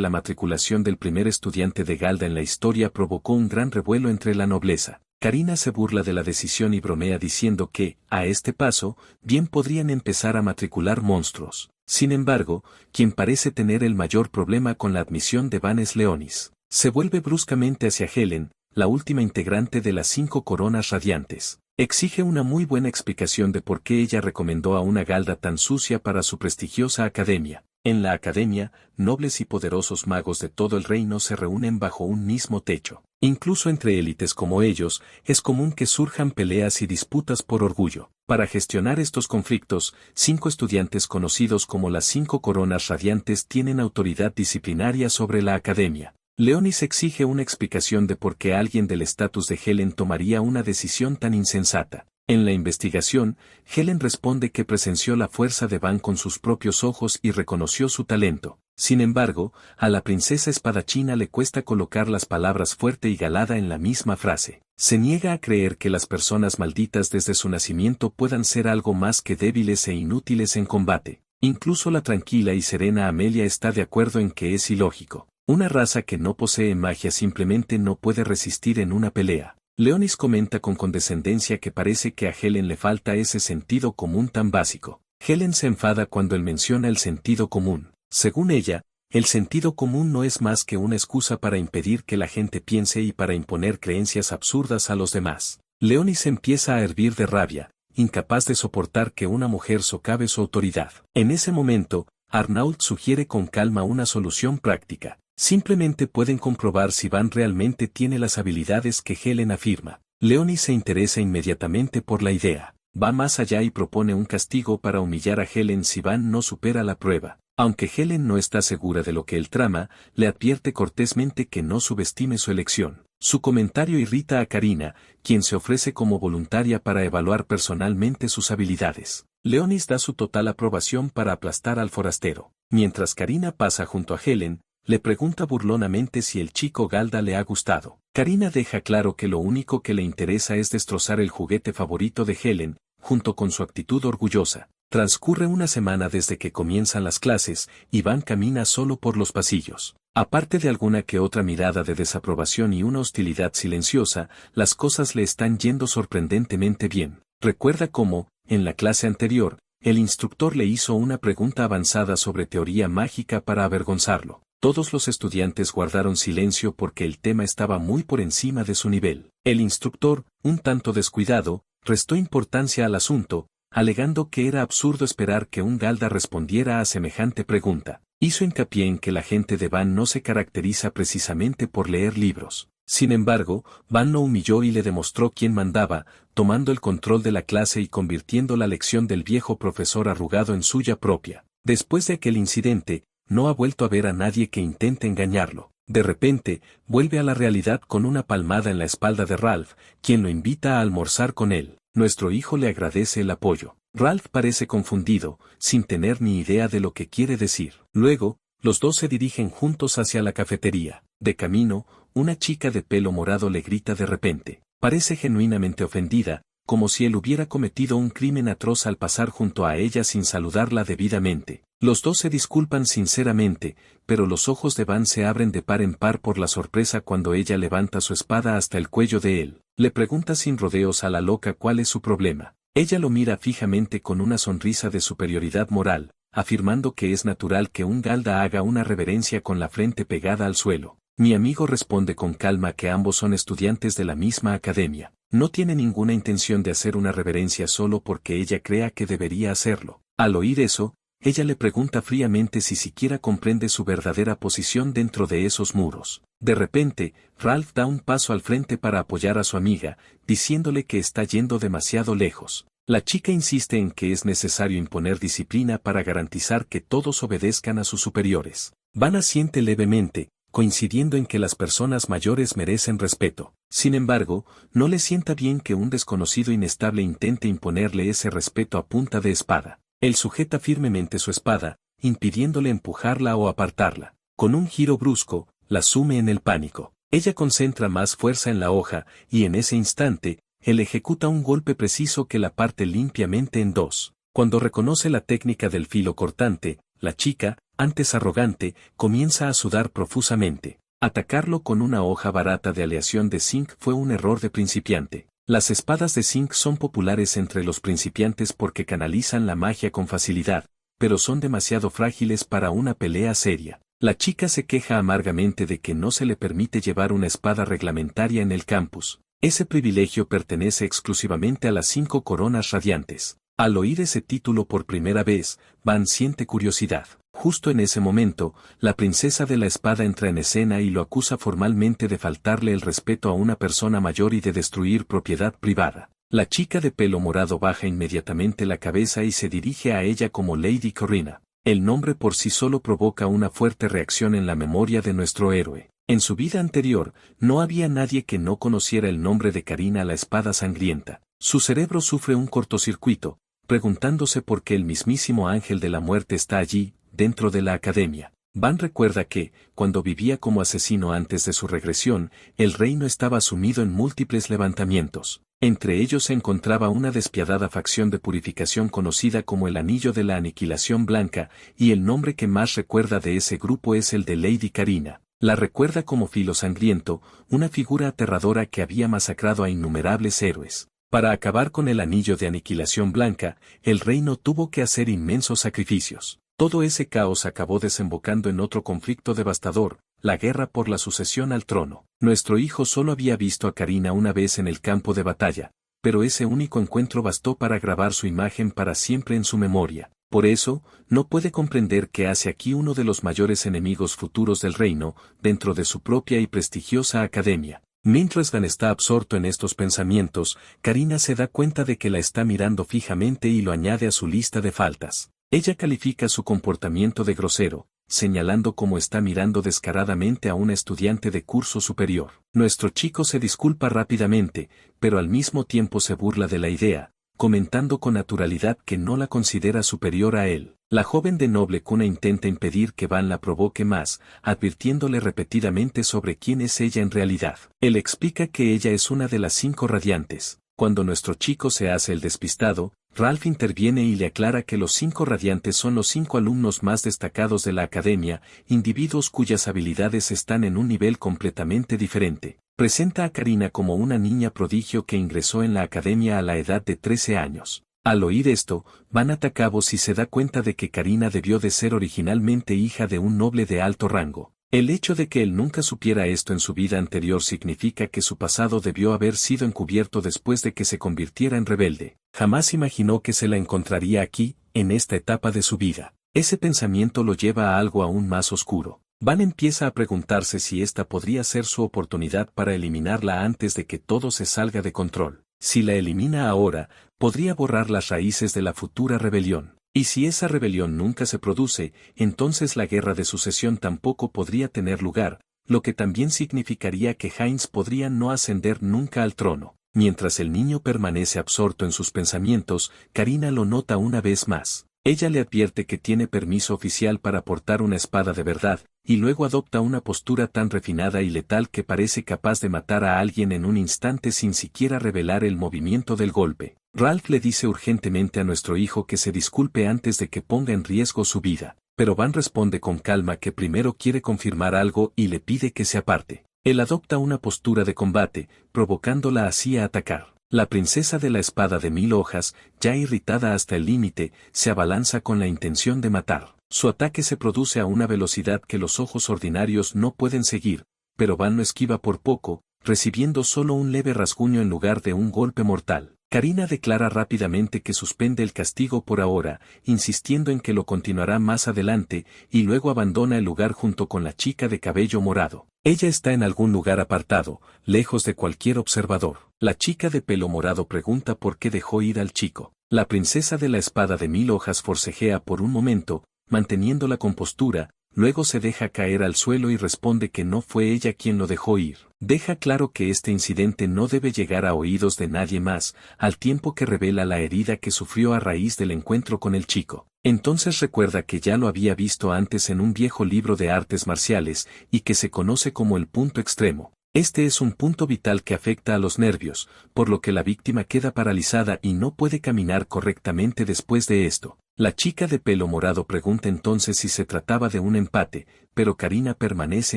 la matriculación del primer estudiante de Galda en la historia provocó un gran revuelo entre la nobleza. Carina se burla de la decisión y bromea diciendo que, a este paso, bien podrían empezar a matricular monstruos. Sin embargo, quien parece tener el mayor problema con la admisión de Van es Leonis. Se vuelve bruscamente hacia Helen, la última integrante de las 5 coronas radiantes. Exige una muy buena explicación de por qué ella recomendó a una Galda tan sucia para su prestigiosa academia. En la academia, nobles y poderosos magos de todo el reino se reúnen bajo un mismo techo. Incluso entre élites como ellos, es común que surjan peleas y disputas por orgullo. Para gestionar estos conflictos, 5 estudiantes conocidos como las 5 coronas radiantes tienen autoridad disciplinaria sobre la academia. Leonis exige una explicación de por qué alguien del estatus de Helen tomaría una decisión tan insensata. En la investigación, Helen responde que presenció la fuerza de Van con sus propios ojos y reconoció su talento. Sin embargo, a la princesa espadachina le cuesta colocar las palabras fuerte y galada en la misma frase. Se niega a creer que las personas malditas desde su nacimiento puedan ser algo más que débiles e inútiles en combate. Incluso la tranquila y serena Amelia está de acuerdo en que es ilógico. Una raza que no posee magia simplemente no puede resistir en una pelea. Leonis comenta con condescendencia que parece que a Helen le falta ese sentido común tan básico. Helen se enfada cuando él menciona el sentido común. Según ella, el sentido común no es más que una excusa para impedir que la gente piense y para imponer creencias absurdas a los demás. Leonis empieza a hervir de rabia, incapaz de soportar que una mujer socave su autoridad. En ese momento, Arnault sugiere con calma una solución práctica. Simplemente pueden comprobar si Van realmente tiene las habilidades que Helen afirma. Leonis se interesa inmediatamente por la idea. Va más allá y propone un castigo para humillar a Helen si Van no supera la prueba. Aunque Helen no está segura de lo que él trama, le advierte cortésmente que no subestime su elección. Su comentario irrita a Carina, quien se ofrece como voluntaria para evaluar personalmente sus habilidades. Leonis da su total aprobación para aplastar al forastero. Mientras Carina pasa junto a Helen, le pregunta burlonamente si el chico Galda le ha gustado. Carina deja claro que lo único que le interesa es destrozar el juguete favorito de Helen, junto con su actitud orgullosa. Transcurre una semana desde que comienzan las clases, y Van camina solo por los pasillos. Aparte de alguna que otra mirada de desaprobación y una hostilidad silenciosa, las cosas le están yendo sorprendentemente bien. Recuerda cómo, en la clase anterior, el instructor le hizo una pregunta avanzada sobre teoría mágica para avergonzarlo. Todos los estudiantes guardaron silencio porque el tema estaba muy por encima de su nivel. El instructor, un tanto descuidado, restó importancia al asunto, alegando que era absurdo esperar que un Galda respondiera a semejante pregunta. Hizo hincapié en que la gente de Van no se caracteriza precisamente por leer libros. Sin embargo, Van lo humilló y le demostró quién mandaba, tomando el control de la clase y convirtiendo la lección del viejo profesor arrugado en suya propia. Después de aquel incidente, no ha vuelto a ver a nadie que intente engañarlo. De repente, vuelve a la realidad con una palmada en la espalda de Ralph, quien lo invita a almorzar con él. Nuestro hijo le agradece el apoyo. Ralph parece confundido, sin tener ni idea de lo que quiere decir. Luego, los dos se dirigen juntos hacia la cafetería. De camino, una chica de pelo morado le grita de repente. Parece genuinamente ofendida, como si él hubiera cometido un crimen atroz al pasar junto a ella sin saludarla debidamente. Los dos se disculpan sinceramente, pero los ojos de Van se abren de par en par por la sorpresa cuando ella levanta su espada hasta el cuello de él. Le pregunta sin rodeos a la loca cuál es su problema. Ella lo mira fijamente con una sonrisa de superioridad moral, afirmando que es natural que un Galda haga una reverencia con la frente pegada al suelo. Mi amigo responde con calma que ambos son estudiantes de la misma academia. No tiene ninguna intención de hacer una reverencia solo porque ella crea que debería hacerlo. Al oír eso, ella le pregunta fríamente si siquiera comprende su verdadera posición dentro de esos muros. De repente, Ralph da un paso al frente para apoyar a su amiga, diciéndole que está yendo demasiado lejos. La chica insiste en que es necesario imponer disciplina para garantizar que todos obedezcan a sus superiores. Van asiente levemente, coincidiendo en que las personas mayores merecen respeto. Sin embargo, no le sienta bien que un desconocido inestable intente imponerle ese respeto a punta de espada. Él sujeta firmemente su espada, impidiéndole empujarla o apartarla. Con un giro brusco, la sume en el pánico. Ella concentra más fuerza en la hoja, y en ese instante, él ejecuta un golpe preciso que la parte limpiamente en dos. Cuando reconoce la técnica del filo cortante, la chica, antes arrogante, comienza a sudar profusamente. Atacarlo con una hoja barata de aleación de zinc fue un error de principiante. Las espadas de zinc son populares entre los principiantes porque canalizan la magia con facilidad, pero son demasiado frágiles para una pelea seria. La chica se queja amargamente de que no se le permite llevar una espada reglamentaria en el campus. Ese privilegio pertenece exclusivamente a las 5 coronas radiantes. Al oír ese título por primera vez, Van siente curiosidad. Justo en ese momento, la princesa de la espada entra en escena y lo acusa formalmente de faltarle el respeto a una persona mayor y de destruir propiedad privada. La chica de pelo morado baja inmediatamente la cabeza y se dirige a ella como Lady Corrina. El nombre por sí solo provoca una fuerte reacción en la memoria de nuestro héroe. En su vida anterior, no había nadie que no conociera el nombre de Carina la espada sangrienta. Su cerebro sufre un cortocircuito, preguntándose por qué el mismísimo ángel de la muerte está allí, dentro de la academia. Van recuerda que, cuando vivía como asesino antes de su regresión, el reino estaba sumido en múltiples levantamientos. Entre ellos se encontraba una despiadada facción de purificación conocida como el Anillo de la Aniquilación Blanca, y el nombre que más recuerda de ese grupo es el de Lady Carina. La recuerda como Filo Sangriento, una figura aterradora que había masacrado a innumerables héroes. Para acabar con el Anillo de Aniquilación Blanca, el reino tuvo que hacer inmensos sacrificios. Todo ese caos acabó desembocando en otro conflicto devastador, la guerra por la sucesión al trono. Nuestro hijo solo había visto a Carina una vez en el campo de batalla, pero ese único encuentro bastó para grabar su imagen para siempre en su memoria. Por eso, no puede comprender qué hace aquí uno de los mayores enemigos futuros del reino, dentro de su propia y prestigiosa academia. Mientras Van está absorto en estos pensamientos, Carina se da cuenta de que la está mirando fijamente y lo añade a su lista de faltas. Ella califica su comportamiento de grosero, señalando cómo está mirando descaradamente a una estudiante de curso superior. Nuestro chico se disculpa rápidamente, pero al mismo tiempo se burla de la idea, comentando con naturalidad que no la considera superior a él. La joven de noble cuna intenta impedir que Van la provoque más, advirtiéndole repetidamente sobre quién es ella en realidad. Él explica que ella es una de las 5 radiantes. Cuando nuestro chico se hace el despistado, Ralph interviene y le aclara que los 5 radiantes son los 5 alumnos más destacados de la academia, individuos cuyas habilidades están en un nivel completamente diferente. Presenta a Carina como una niña prodigio que ingresó en la academia a la edad de 13 años. Al oír esto, Van ata cabos y se da cuenta de que Carina debió de ser originalmente hija de un noble de alto rango. El hecho de que él nunca supiera esto en su vida anterior significa que su pasado debió haber sido encubierto después de que se convirtiera en rebelde. Jamás imaginó que se la encontraría aquí, en esta etapa de su vida. Ese pensamiento lo lleva a algo aún más oscuro. Van empieza a preguntarse si esta podría ser su oportunidad para eliminarla antes de que todo se salga de control. Si la elimina ahora, podría borrar las raíces de la futura rebelión. Y si esa rebelión nunca se produce, entonces la guerra de sucesión tampoco podría tener lugar, lo que también significaría que Heinz podría no ascender nunca al trono. Mientras el niño permanece absorto en sus pensamientos, Karina lo nota una vez más. Ella le advierte que tiene permiso oficial para portar una espada de verdad, y luego adopta una postura tan refinada y letal que parece capaz de matar a alguien en un instante sin siquiera revelar el movimiento del golpe. Ralph le dice urgentemente a nuestro hijo que se disculpe antes de que ponga en riesgo su vida, pero Van responde con calma que primero quiere confirmar algo y le pide que se aparte. Él adopta una postura de combate, provocándola así a atacar. La princesa de la espada de 1000 hojas, ya irritada hasta el límite, se abalanza con la intención de matar. Su ataque se produce a una velocidad que los ojos ordinarios no pueden seguir, pero Van no esquiva por poco, recibiendo solo un leve rasguño en lugar de un golpe mortal. Karina declara rápidamente que suspende el castigo por ahora, insistiendo en que lo continuará más adelante, y luego abandona el lugar junto con la chica de cabello morado. Ella está en algún lugar apartado, lejos de cualquier observador. La chica de pelo morado pregunta por qué dejó ir al chico. La princesa de la espada de 1000 hojas forcejea por un momento, manteniendo la compostura, luego se deja caer al suelo y responde que no fue ella quien lo dejó ir. Deja claro que este incidente no debe llegar a oídos de nadie más, al tiempo que revela la herida que sufrió a raíz del encuentro con el chico. Entonces recuerda que ya lo había visto antes en un viejo libro de artes marciales, y que se conoce como el punto extremo. Este es un punto vital que afecta a los nervios, por lo que la víctima queda paralizada y no puede caminar correctamente después de esto. La chica de pelo morado pregunta entonces si se trataba de un empate, pero Karina permanece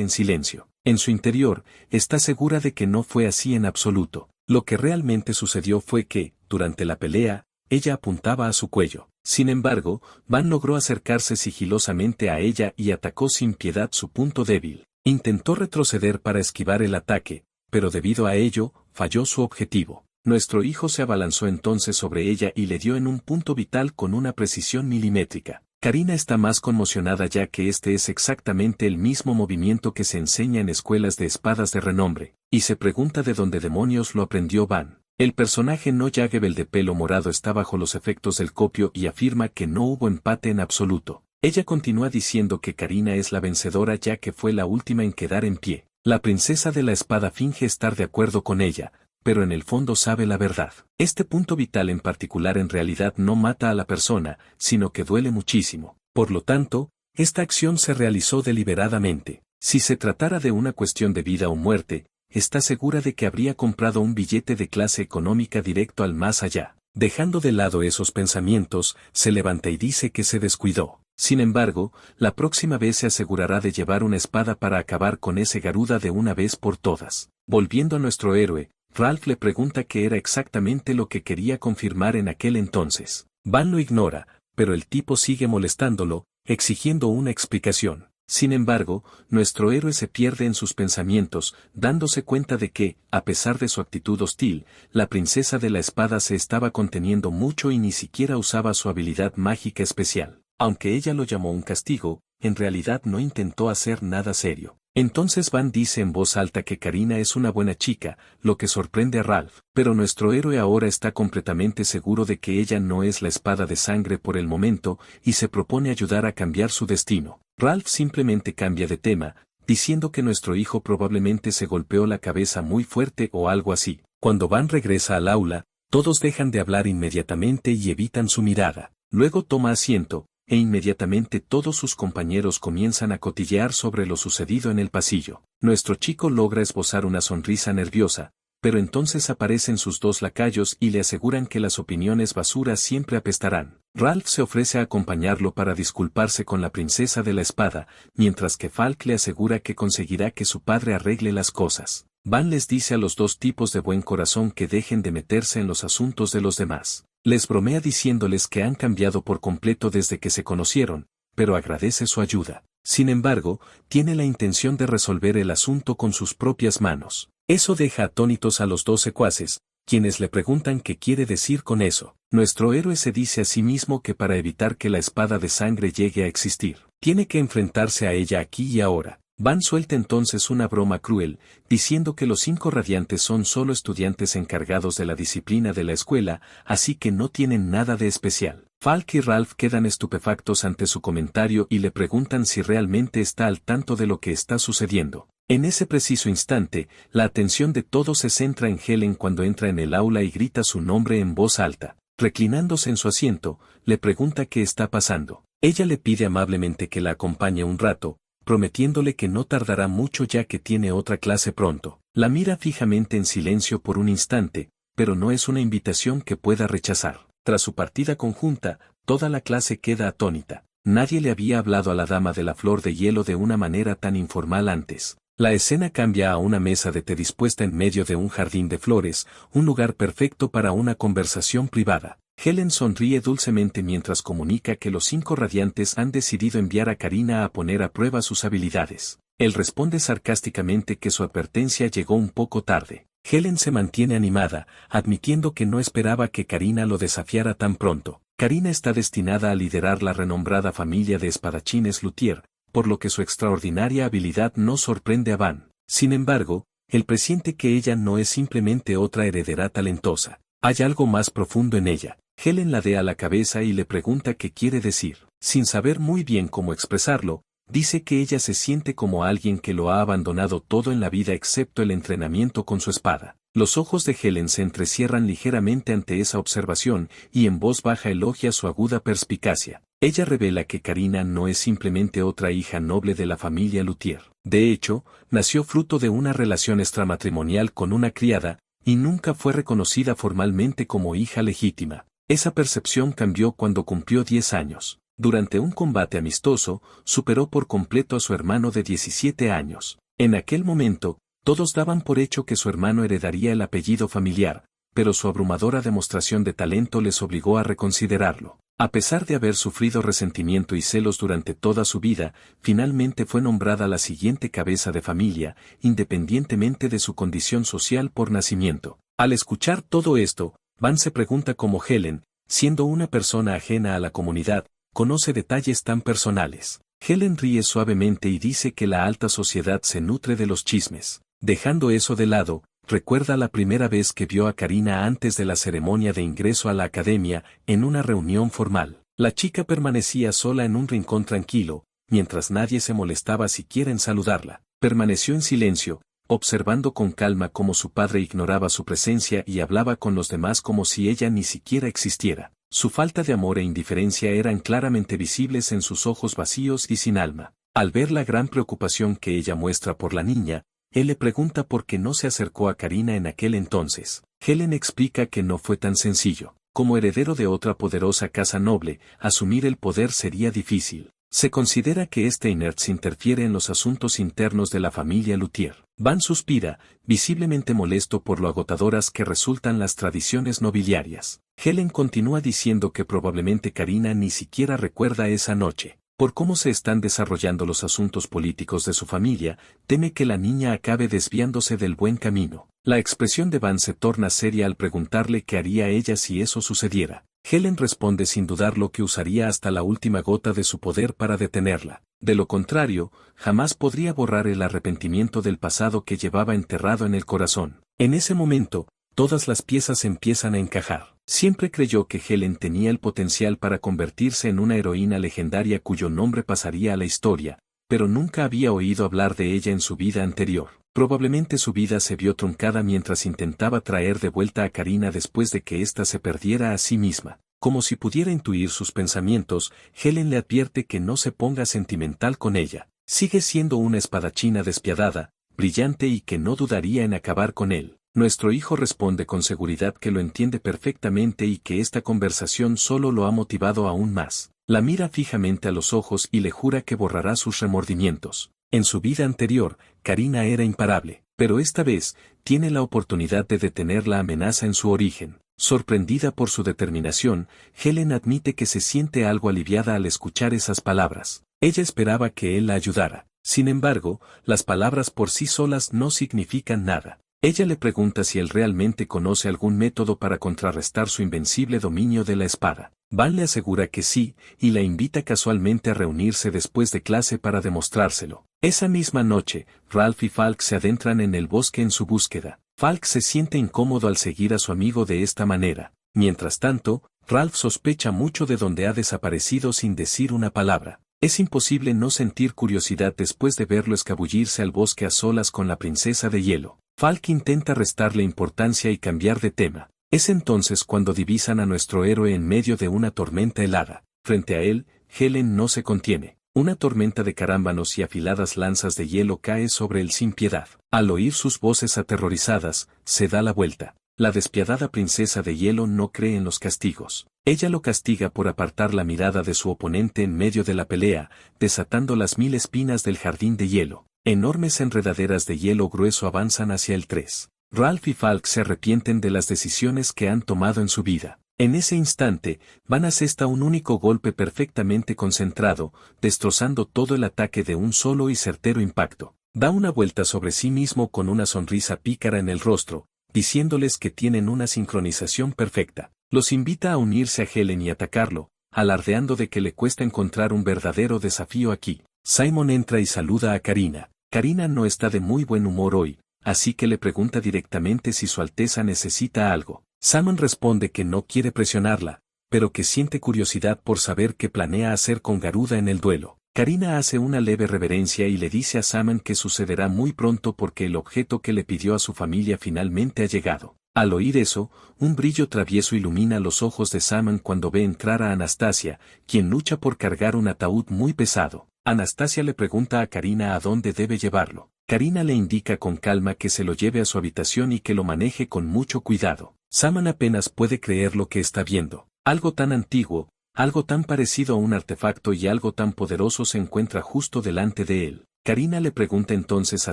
en silencio. En su interior, está segura de que no fue así en absoluto. Lo que realmente sucedió fue que, durante la pelea, ella apuntaba a su cuello. Sin embargo, Van logró acercarse sigilosamente a ella y atacó sin piedad su punto débil. Intentó retroceder para esquivar el ataque, pero debido a ello, falló su objetivo. Nuestro hijo se abalanzó entonces sobre ella y le dio en un punto vital con una precisión milimétrica. Karina está más conmocionada ya que este es exactamente el mismo movimiento que se enseña en escuelas de espadas de renombre, y se pregunta de dónde demonios lo aprendió Van. El personaje no Yagebel de pelo morado está bajo los efectos del copio y afirma que no hubo empate en absoluto. Ella continúa diciendo que Karina es la vencedora ya que fue la última en quedar en pie. La princesa de la espada finge estar de acuerdo con ella, pero en el fondo sabe la verdad. Este punto vital en particular en realidad no mata a la persona, sino que duele muchísimo. Por lo tanto, esta acción se realizó deliberadamente. Si se tratara de una cuestión de vida o muerte, está segura de que habría comprado un billete de clase económica directo al más allá. Dejando de lado esos pensamientos, se levanta y dice que se descuidó. Sin embargo, la próxima vez se asegurará de llevar una espada para acabar con ese Garuda de una vez por todas. Volviendo a nuestro héroe, Ralph le pregunta qué era exactamente lo que quería confirmar en aquel entonces. Van lo ignora, pero el tipo sigue molestándolo, exigiendo una explicación. Sin embargo, nuestro héroe se pierde en sus pensamientos, dándose cuenta de que, a pesar de su actitud hostil, la princesa de la espada se estaba conteniendo mucho y ni siquiera usaba su habilidad mágica especial. Aunque ella lo llamó un castigo, en realidad no intentó hacer nada serio. Entonces Van dice en voz alta que Karina es una buena chica, lo que sorprende a Ralph, pero nuestro héroe ahora está completamente seguro de que ella no es la espada de sangre por el momento, y se propone ayudar a cambiar su destino. Ralph simplemente cambia de tema, diciendo que nuestro hijo probablemente se golpeó la cabeza muy fuerte o algo así. Cuando Van regresa al aula, todos dejan de hablar inmediatamente y evitan su mirada. Luego toma asiento, e inmediatamente todos sus compañeros comienzan a cotillear sobre lo sucedido en el pasillo. Nuestro chico logra esbozar una sonrisa nerviosa, pero entonces aparecen sus dos lacayos y le aseguran que las opiniones basuras siempre apestarán. Ralph se ofrece a acompañarlo para disculparse con la princesa de la espada, mientras que Falk le asegura que conseguirá que su padre arregle las cosas. Van les dice a los dos tipos de buen corazón que dejen de meterse en los asuntos de los demás. Les bromea diciéndoles que han cambiado por completo desde que se conocieron, pero agradece su ayuda. Sin embargo, tiene la intención de resolver el asunto con sus propias manos. Eso deja atónitos a los dos secuaces, quienes le preguntan qué quiere decir con eso. Nuestro héroe se dice a sí mismo que para evitar que la espada de sangre llegue a existir, tiene que enfrentarse a ella aquí y ahora. Van suelta entonces una broma cruel, diciendo que los 5 radiantes son solo estudiantes encargados de la disciplina de la escuela, así que no tienen nada de especial. Falk y Ralph quedan estupefactos ante su comentario y le preguntan si realmente está al tanto de lo que está sucediendo. En ese preciso instante, la atención de todos se centra en Helen cuando entra en el aula y grita su nombre en voz alta. Reclinándose en su asiento, le pregunta qué está pasando. Ella le pide amablemente que la acompañe un rato, prometiéndole que no tardará mucho ya que tiene otra clase pronto. La mira fijamente en silencio por un instante, pero no es una invitación que pueda rechazar. Tras su partida conjunta, toda la clase queda atónita. Nadie le había hablado a la dama de la flor de hielo de una manera tan informal antes. La escena cambia a una mesa de té dispuesta en medio de un jardín de flores, un lugar perfecto para una conversación privada. Helen sonríe dulcemente mientras comunica que los 5 radiantes han decidido enviar a Karina a poner a prueba sus habilidades. Él responde sarcásticamente que su advertencia llegó un poco tarde. Helen se mantiene animada, admitiendo que no esperaba que Karina lo desafiara tan pronto. Karina está destinada a liderar la renombrada familia de espadachines Luthier, por lo que su extraordinaria habilidad no sorprende a Van. Sin embargo, él presiente que ella no es simplemente otra heredera talentosa. Hay algo más profundo en ella. Helen ladea la cabeza y le pregunta qué quiere decir. Sin saber muy bien cómo expresarlo, dice que ella se siente como alguien que lo ha abandonado todo en la vida excepto el entrenamiento con su espada. Los ojos de Helen se entrecierran ligeramente ante esa observación y en voz baja elogia su aguda perspicacia. Ella revela que Karina no es simplemente otra hija noble de la familia Luthier. De hecho, nació fruto de una relación extramatrimonial con una criada, y nunca fue reconocida formalmente como hija legítima. Esa percepción cambió cuando cumplió 10 años. Durante un combate amistoso, superó por completo a su hermano de 17 años. En aquel momento, todos daban por hecho que su hermano heredaría el apellido familiar, pero su abrumadora demostración de talento les obligó a reconsiderarlo. A pesar de haber sufrido resentimiento y celos durante toda su vida, finalmente fue nombrada la siguiente cabeza de familia, independientemente de su condición social por nacimiento. Al escuchar todo esto, Van se pregunta cómo Helen, siendo una persona ajena a la comunidad, conoce detalles tan personales. Helen ríe suavemente y dice que la alta sociedad se nutre de los chismes. Dejando eso de lado, recuerda la primera vez que vio a Karina antes de la ceremonia de ingreso a la academia, en una reunión formal. La chica permanecía sola en un rincón tranquilo, mientras nadie se molestaba siquiera en saludarla. Permaneció en silencio, observando con calma cómo su padre ignoraba su presencia y hablaba con los demás como si ella ni siquiera existiera. Su falta de amor e indiferencia eran claramente visibles en sus ojos vacíos y sin alma. Al ver la gran preocupación que ella muestra por la niña, él le pregunta por qué no se acercó a Karina en aquel entonces. Helen explica que no fue tan sencillo. Como heredero de otra poderosa casa noble, asumir el poder sería difícil. Se considera que este Inertz interfiere en los asuntos internos de la familia Luthier. Van suspira, visiblemente molesto por lo agotadoras que resultan las tradiciones nobiliarias. Helen continúa diciendo que probablemente Karina ni siquiera recuerda esa noche. Por cómo se están desarrollando los asuntos políticos de su familia, teme que la niña acabe desviándose del buen camino. La expresión de Van se torna seria al preguntarle qué haría ella si eso sucediera. Helen responde sin dudarlo que usaría hasta la última gota de su poder para detenerla. De lo contrario, jamás podría borrar el arrepentimiento del pasado que llevaba enterrado en el corazón. En ese momento, todas las piezas empiezan a encajar. Siempre creyó que Helen tenía el potencial para convertirse en una heroína legendaria cuyo nombre pasaría a la historia, pero nunca había oído hablar de ella en su vida anterior. Probablemente su vida se vio truncada mientras intentaba traer de vuelta a Karina después de que ésta se perdiera a sí misma. Como si pudiera intuir sus pensamientos, Helen le advierte que no se ponga sentimental con ella. Sigue siendo una espadachina despiadada, brillante y que no dudaría en acabar con él. Nuestro hijo responde con seguridad que lo entiende perfectamente y que esta conversación solo lo ha motivado aún más. La mira fijamente a los ojos y le jura que borrará sus remordimientos. En su vida anterior, Karina era imparable, pero esta vez, tiene la oportunidad de detener la amenaza en su origen. Sorprendida por su determinación, Helen admite que se siente algo aliviada al escuchar esas palabras. Ella esperaba que él la ayudara. Sin embargo, las palabras por sí solas no significan nada. Ella le pregunta si él realmente conoce algún método para contrarrestar su invencible dominio de la espada. Van le asegura que sí, y la invita casualmente a reunirse después de clase para demostrárselo. Esa misma noche, Ralph y Falk se adentran en el bosque en su búsqueda. Falk se siente incómodo al seguir a su amigo de esta manera. Mientras tanto, Ralph sospecha mucho de dónde ha desaparecido sin decir una palabra. Es imposible no sentir curiosidad después de verlo escabullirse al bosque a solas con la princesa de hielo. Falk intenta restarle importancia y cambiar de tema. Es entonces cuando divisan a nuestro héroe en medio de una tormenta helada. Frente a él, Helen no se contiene. Una tormenta de carámbanos y afiladas lanzas de hielo cae sobre él sin piedad. Al oír sus voces aterrorizadas, se da la vuelta. La despiadada princesa de hielo no cree en los castigos. Ella lo castiga por apartar la mirada de su oponente en medio de la pelea, desatando las 1000 espinas del jardín de hielo. Enormes enredaderas de hielo grueso avanzan hacia el 3. Ralph y Falk se arrepienten de las decisiones que han tomado en su vida. En ese instante, Van asesta un único golpe perfectamente concentrado, destrozando todo el ataque de un solo y certero impacto. Da una vuelta sobre sí mismo con una sonrisa pícara en el rostro, diciéndoles que tienen una sincronización perfecta. Los invita a unirse a Helen y atacarlo, alardeando de que le cuesta encontrar un verdadero desafío aquí. Simon entra y saluda a Karina. Karina no está de muy buen humor hoy, así que le pregunta directamente si Su Alteza necesita algo. Simon responde que no quiere presionarla, pero que siente curiosidad por saber qué planea hacer con Garuda en el duelo. Karina hace una leve reverencia y le dice a Simon que sucederá muy pronto porque el objeto que le pidió a su familia finalmente ha llegado. Al oír eso, un brillo travieso ilumina los ojos de Simon cuando ve entrar a Anastasia, quien lucha por cargar un ataúd muy pesado. Anastasia le pregunta a Karina a dónde debe llevarlo. Karina le indica con calma que se lo lleve a su habitación y que lo maneje con mucho cuidado. Simon apenas puede creer lo que está viendo. Algo tan antiguo, algo tan parecido a un artefacto y algo tan poderoso se encuentra justo delante de él. Karina le pregunta entonces a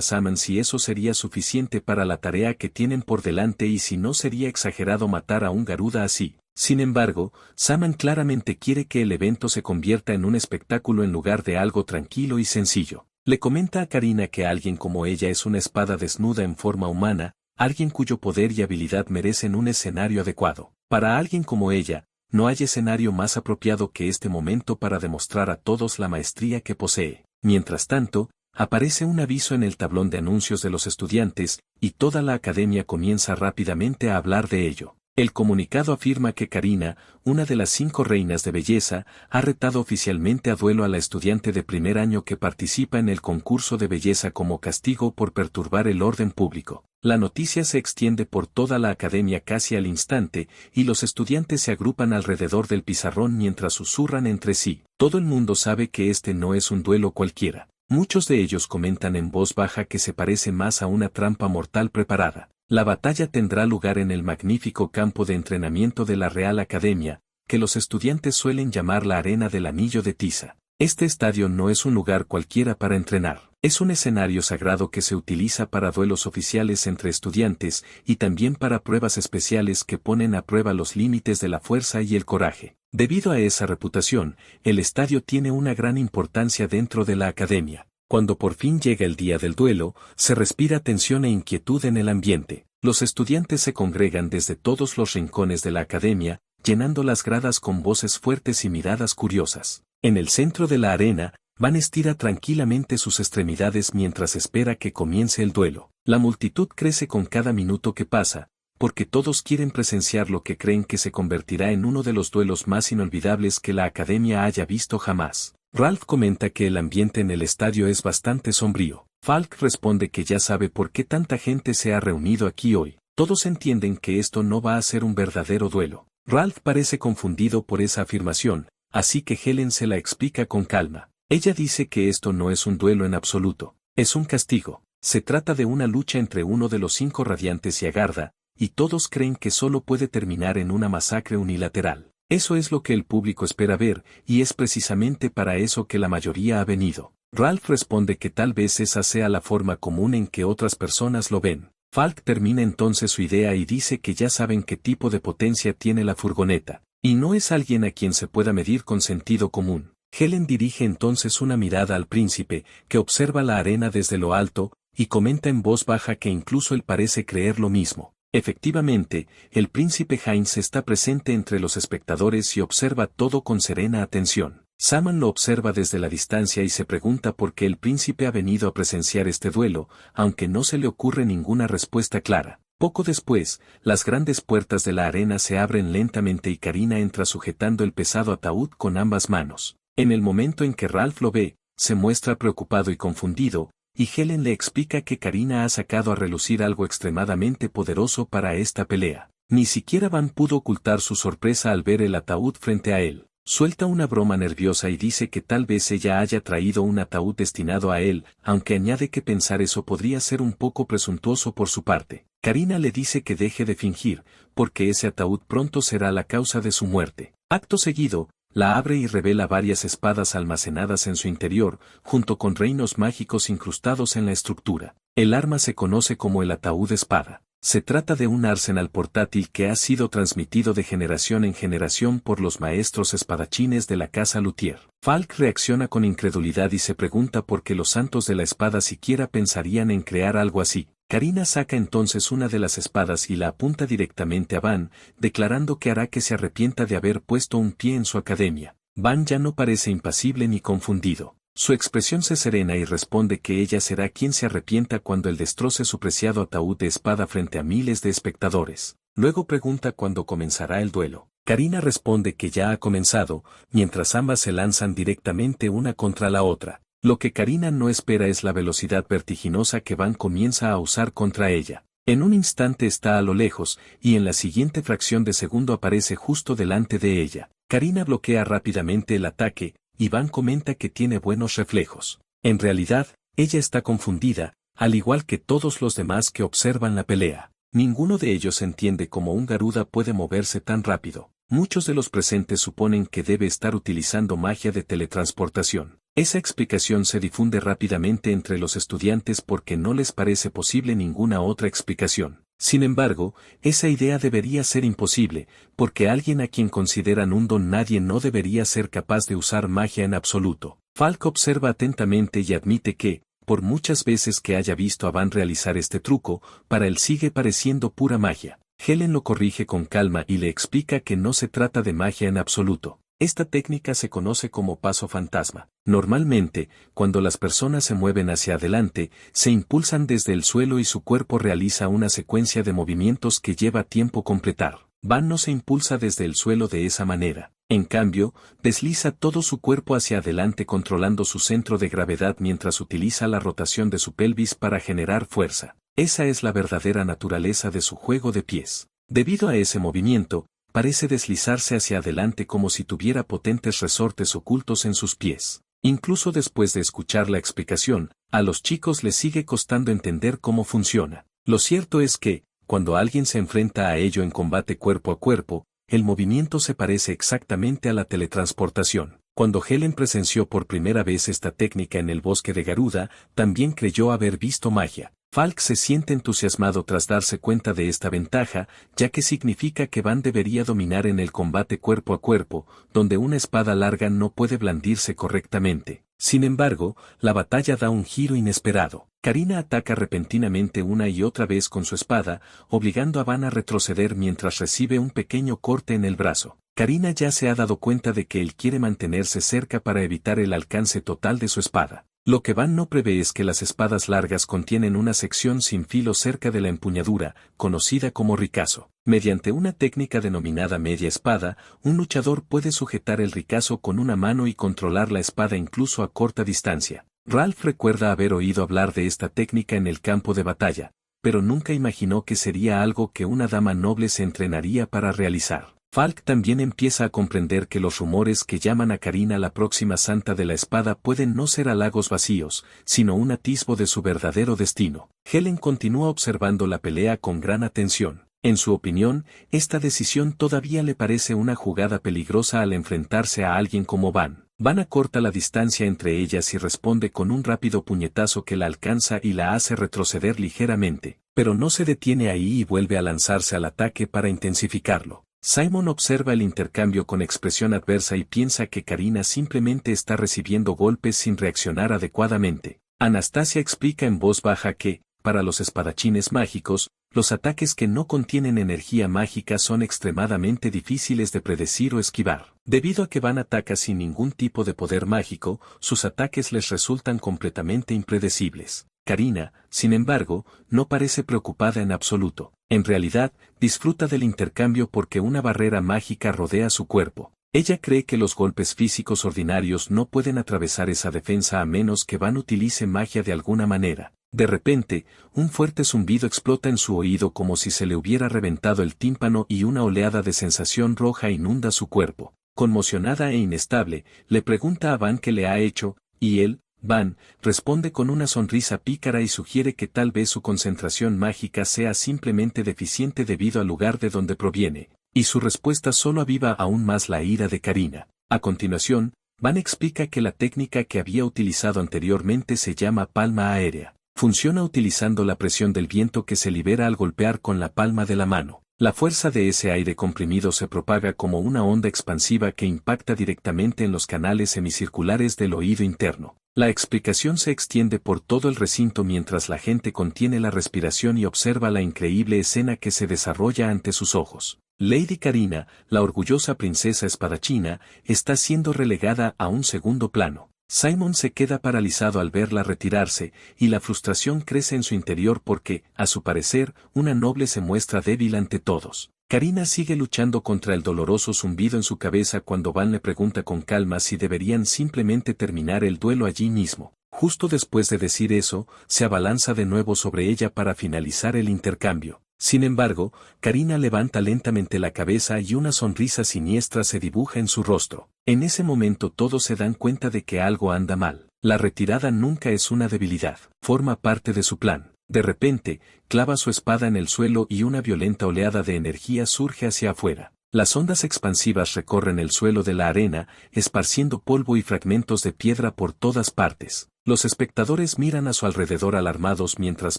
Simon si eso sería suficiente para la tarea que tienen por delante y si no sería exagerado matar a un Garuda así. Sin embargo, Simon claramente quiere que el evento se convierta en un espectáculo en lugar de algo tranquilo y sencillo. Le comenta a Karina que alguien como ella es una espada desnuda en forma humana, alguien cuyo poder y habilidad merecen un escenario adecuado. Para alguien como ella, no hay escenario más apropiado que este momento para demostrar a todos la maestría que posee. Mientras tanto, aparece un aviso en el tablón de anuncios de los estudiantes, y toda la academia comienza rápidamente a hablar de ello. El comunicado afirma que Karina, una de las 5 reinas de belleza, ha retado oficialmente a duelo a la estudiante de primer año que participa en el concurso de belleza como castigo por perturbar el orden público. La noticia se extiende por toda la academia casi al instante, y los estudiantes se agrupan alrededor del pizarrón mientras susurran entre sí. Todo el mundo sabe que este no es un duelo cualquiera. Muchos de ellos comentan en voz baja que se parece más a una trampa mortal preparada. La batalla tendrá lugar en el magnífico campo de entrenamiento de la Real Academia, que los estudiantes suelen llamar la Arena del Anillo de Tiza. Este estadio no es un lugar cualquiera para entrenar. Es un escenario sagrado que se utiliza para duelos oficiales entre estudiantes y también para pruebas especiales que ponen a prueba los límites de la fuerza y el coraje. Debido a esa reputación, el estadio tiene una gran importancia dentro de la academia. Cuando por fin llega el día del duelo, se respira tensión e inquietud en el ambiente. Los estudiantes se congregan desde todos los rincones de la academia, llenando las gradas con voces fuertes y miradas curiosas. En el centro de la arena, Van estira tranquilamente sus extremidades mientras espera que comience el duelo. La multitud crece con cada minuto que pasa, porque todos quieren presenciar lo que creen que se convertirá en uno de los duelos más inolvidables que la academia haya visto jamás. Ralph comenta que el ambiente en el estadio es bastante sombrío. Falk responde que ya sabe por qué tanta gente se ha reunido aquí hoy. Todos entienden que esto no va a ser un verdadero duelo. Ralph parece confundido por esa afirmación, así que Helen se la explica con calma. Ella dice que esto no es un duelo en absoluto, es un castigo. Se trata de una lucha entre uno de los 5 radiantes y Agartha, y todos creen que solo puede terminar en una masacre unilateral. Eso es lo que el público espera ver, y es precisamente para eso que la mayoría ha venido. Ralph responde que tal vez esa sea la forma común en que otras personas lo ven. Falk termina entonces su idea y dice que ya saben qué tipo de potencia tiene la furgoneta, y no es alguien a quien se pueda medir con sentido común. Helen dirige entonces una mirada al príncipe, que observa la arena desde lo alto, y comenta en voz baja que incluso él parece creer lo mismo. Efectivamente, el príncipe Heinz está presente entre los espectadores y observa todo con serena atención. Simon lo observa desde la distancia y se pregunta por qué el príncipe ha venido a presenciar este duelo, aunque no se le ocurre ninguna respuesta clara. Poco después, las grandes puertas de la arena se abren lentamente y Karina entra sujetando el pesado ataúd con ambas manos. En el momento en que Ralph lo ve, se muestra preocupado y confundido, y Helen le explica que Karina ha sacado a relucir algo extremadamente poderoso para esta pelea. Ni siquiera Van pudo ocultar su sorpresa al ver el ataúd frente a él. Suelta una broma nerviosa y dice que tal vez ella haya traído un ataúd destinado a él, aunque añade que pensar eso podría ser un poco presuntuoso por su parte. Karina le dice que deje de fingir, porque ese ataúd pronto será la causa de su muerte. Acto seguido, la abre y revela varias espadas almacenadas en su interior, junto con reinos mágicos incrustados en la estructura. El arma se conoce como el ataúd espada. Se trata de un arsenal portátil que ha sido transmitido de generación en generación por los maestros espadachines de la casa Luthier. Falk reacciona con incredulidad y se pregunta por qué los santos de la espada siquiera pensarían en crear algo así. Karina saca entonces una de las espadas y la apunta directamente a Van, declarando que hará que se arrepienta de haber puesto un pie en su academia. Van ya no parece impasible ni confundido. Su expresión se serena y responde que ella será quien se arrepienta cuando él destroce su preciado ataúd de espada frente a miles de espectadores. Luego pregunta cuándo comenzará el duelo. Karina responde que ya ha comenzado, mientras ambas se lanzan directamente una contra la otra. Lo que Karina no espera es la velocidad vertiginosa que Van comienza a usar contra ella. En un instante está a lo lejos, y en la siguiente fracción de segundo aparece justo delante de ella. Karina bloquea rápidamente el ataque, y Van comenta que tiene buenos reflejos. En realidad, ella está confundida, al igual que todos los demás que observan la pelea. Ninguno de ellos entiende cómo un Garuda puede moverse tan rápido. Muchos de los presentes suponen que debe estar utilizando magia de teletransportación. Esa explicación se difunde rápidamente entre los estudiantes porque no les parece posible ninguna otra explicación. Sin embargo, esa idea debería ser imposible, porque alguien a quien consideran un don nadie no debería ser capaz de usar magia en absoluto. Falk observa atentamente y admite que, por muchas veces que haya visto a Van realizar este truco, para él sigue pareciendo pura magia. Helen lo corrige con calma y le explica que no se trata de magia en absoluto. Esta técnica se conoce como paso fantasma. Normalmente, cuando las personas se mueven hacia adelante, se impulsan desde el suelo y su cuerpo realiza una secuencia de movimientos que lleva tiempo completar. Van no se impulsa desde el suelo de esa manera. En cambio, desliza todo su cuerpo hacia adelante controlando su centro de gravedad mientras utiliza la rotación de su pelvis para generar fuerza. Esa es la verdadera naturaleza de su juego de pies. Debido a ese movimiento, parece deslizarse hacia adelante como si tuviera potentes resortes ocultos en sus pies. Incluso después de escuchar la explicación, a los chicos les sigue costando entender cómo funciona. Lo cierto es que, cuando alguien se enfrenta a ello en combate cuerpo a cuerpo, el movimiento se parece exactamente a la teletransportación. Cuando Helen presenció por primera vez esta técnica en el bosque de Garuda, también creyó haber visto magia. Falk se siente entusiasmado tras darse cuenta de esta ventaja, ya que significa que Van debería dominar en el combate cuerpo a cuerpo, donde una espada larga no puede blandirse correctamente. Sin embargo, la batalla da un giro inesperado. Karina ataca repentinamente una y otra vez con su espada, obligando a Van a retroceder mientras recibe un pequeño corte en el brazo. Karina ya se ha dado cuenta de que él quiere mantenerse cerca para evitar el alcance total de su espada. Lo que Van no prevé es que las espadas largas contienen una sección sin filo cerca de la empuñadura, conocida como ricazo. Mediante una técnica denominada media espada, un luchador puede sujetar el ricazo con una mano y controlar la espada incluso a corta distancia. Ralph recuerda haber oído hablar de esta técnica en el campo de batalla, pero nunca imaginó que sería algo que una dama noble se entrenaría para realizar. Falk también empieza a comprender que los rumores que llaman a Karina la próxima santa de la espada pueden no ser halagos vacíos, sino un atisbo de su verdadero destino. Helen continúa observando la pelea con gran atención. En su opinión, esta decisión todavía le parece una jugada peligrosa al enfrentarse a alguien como Van. Van acorta la distancia entre ellas y responde con un rápido puñetazo que la alcanza y la hace retroceder ligeramente, pero no se detiene ahí y vuelve a lanzarse al ataque para intensificarlo. Simon observa el intercambio con expresión adversa y piensa que Karina simplemente está recibiendo golpes sin reaccionar adecuadamente. Anastasia explica en voz baja que, para los espadachines mágicos, los ataques que no contienen energía mágica son extremadamente difíciles de predecir o esquivar. Debido a que Van ataca sin ningún tipo de poder mágico, sus ataques les resultan completamente impredecibles. Karina, sin embargo, no parece preocupada en absoluto. En realidad, disfruta del intercambio porque una barrera mágica rodea su cuerpo. Ella cree que los golpes físicos ordinarios no pueden atravesar esa defensa a menos que Van utilice magia de alguna manera. De repente, un fuerte zumbido explota en su oído como si se le hubiera reventado el tímpano y una oleada de sensación roja inunda su cuerpo. Conmocionada e inestable, le pregunta a Van qué le ha hecho, y él, Van, responde con una sonrisa pícara y sugiere que tal vez su concentración mágica sea simplemente deficiente debido al lugar de donde proviene, y su respuesta solo aviva aún más la ira de Karina. A continuación, Van explica que la técnica que había utilizado anteriormente se llama palma aérea. Funciona utilizando la presión del viento que se libera al golpear con la palma de la mano. La fuerza de ese aire comprimido se propaga como una onda expansiva que impacta directamente en los canales semicirculares del oído interno. La explicación se extiende por todo el recinto mientras la gente contiene la respiración y observa la increíble escena que se desarrolla ante sus ojos. Lady Karina, la orgullosa princesa espadachina, está siendo relegada a un segundo plano. Simon se queda paralizado al verla retirarse, y la frustración crece en su interior porque, a su parecer, una noble se muestra débil ante todos. Karina sigue luchando contra el doloroso zumbido en su cabeza cuando Van le pregunta con calma si deberían simplemente terminar el duelo allí mismo. Justo después de decir eso, se abalanza de nuevo sobre ella para finalizar el intercambio. Sin embargo, Karina levanta lentamente la cabeza y una sonrisa siniestra se dibuja en su rostro. En ese momento todos se dan cuenta de que algo anda mal. La retirada nunca es una debilidad, forma parte de su plan. De repente, clava su espada en el suelo y una violenta oleada de energía surge hacia afuera. Las ondas expansivas recorren el suelo de la arena, esparciendo polvo y fragmentos de piedra por todas partes. Los espectadores miran a su alrededor alarmados mientras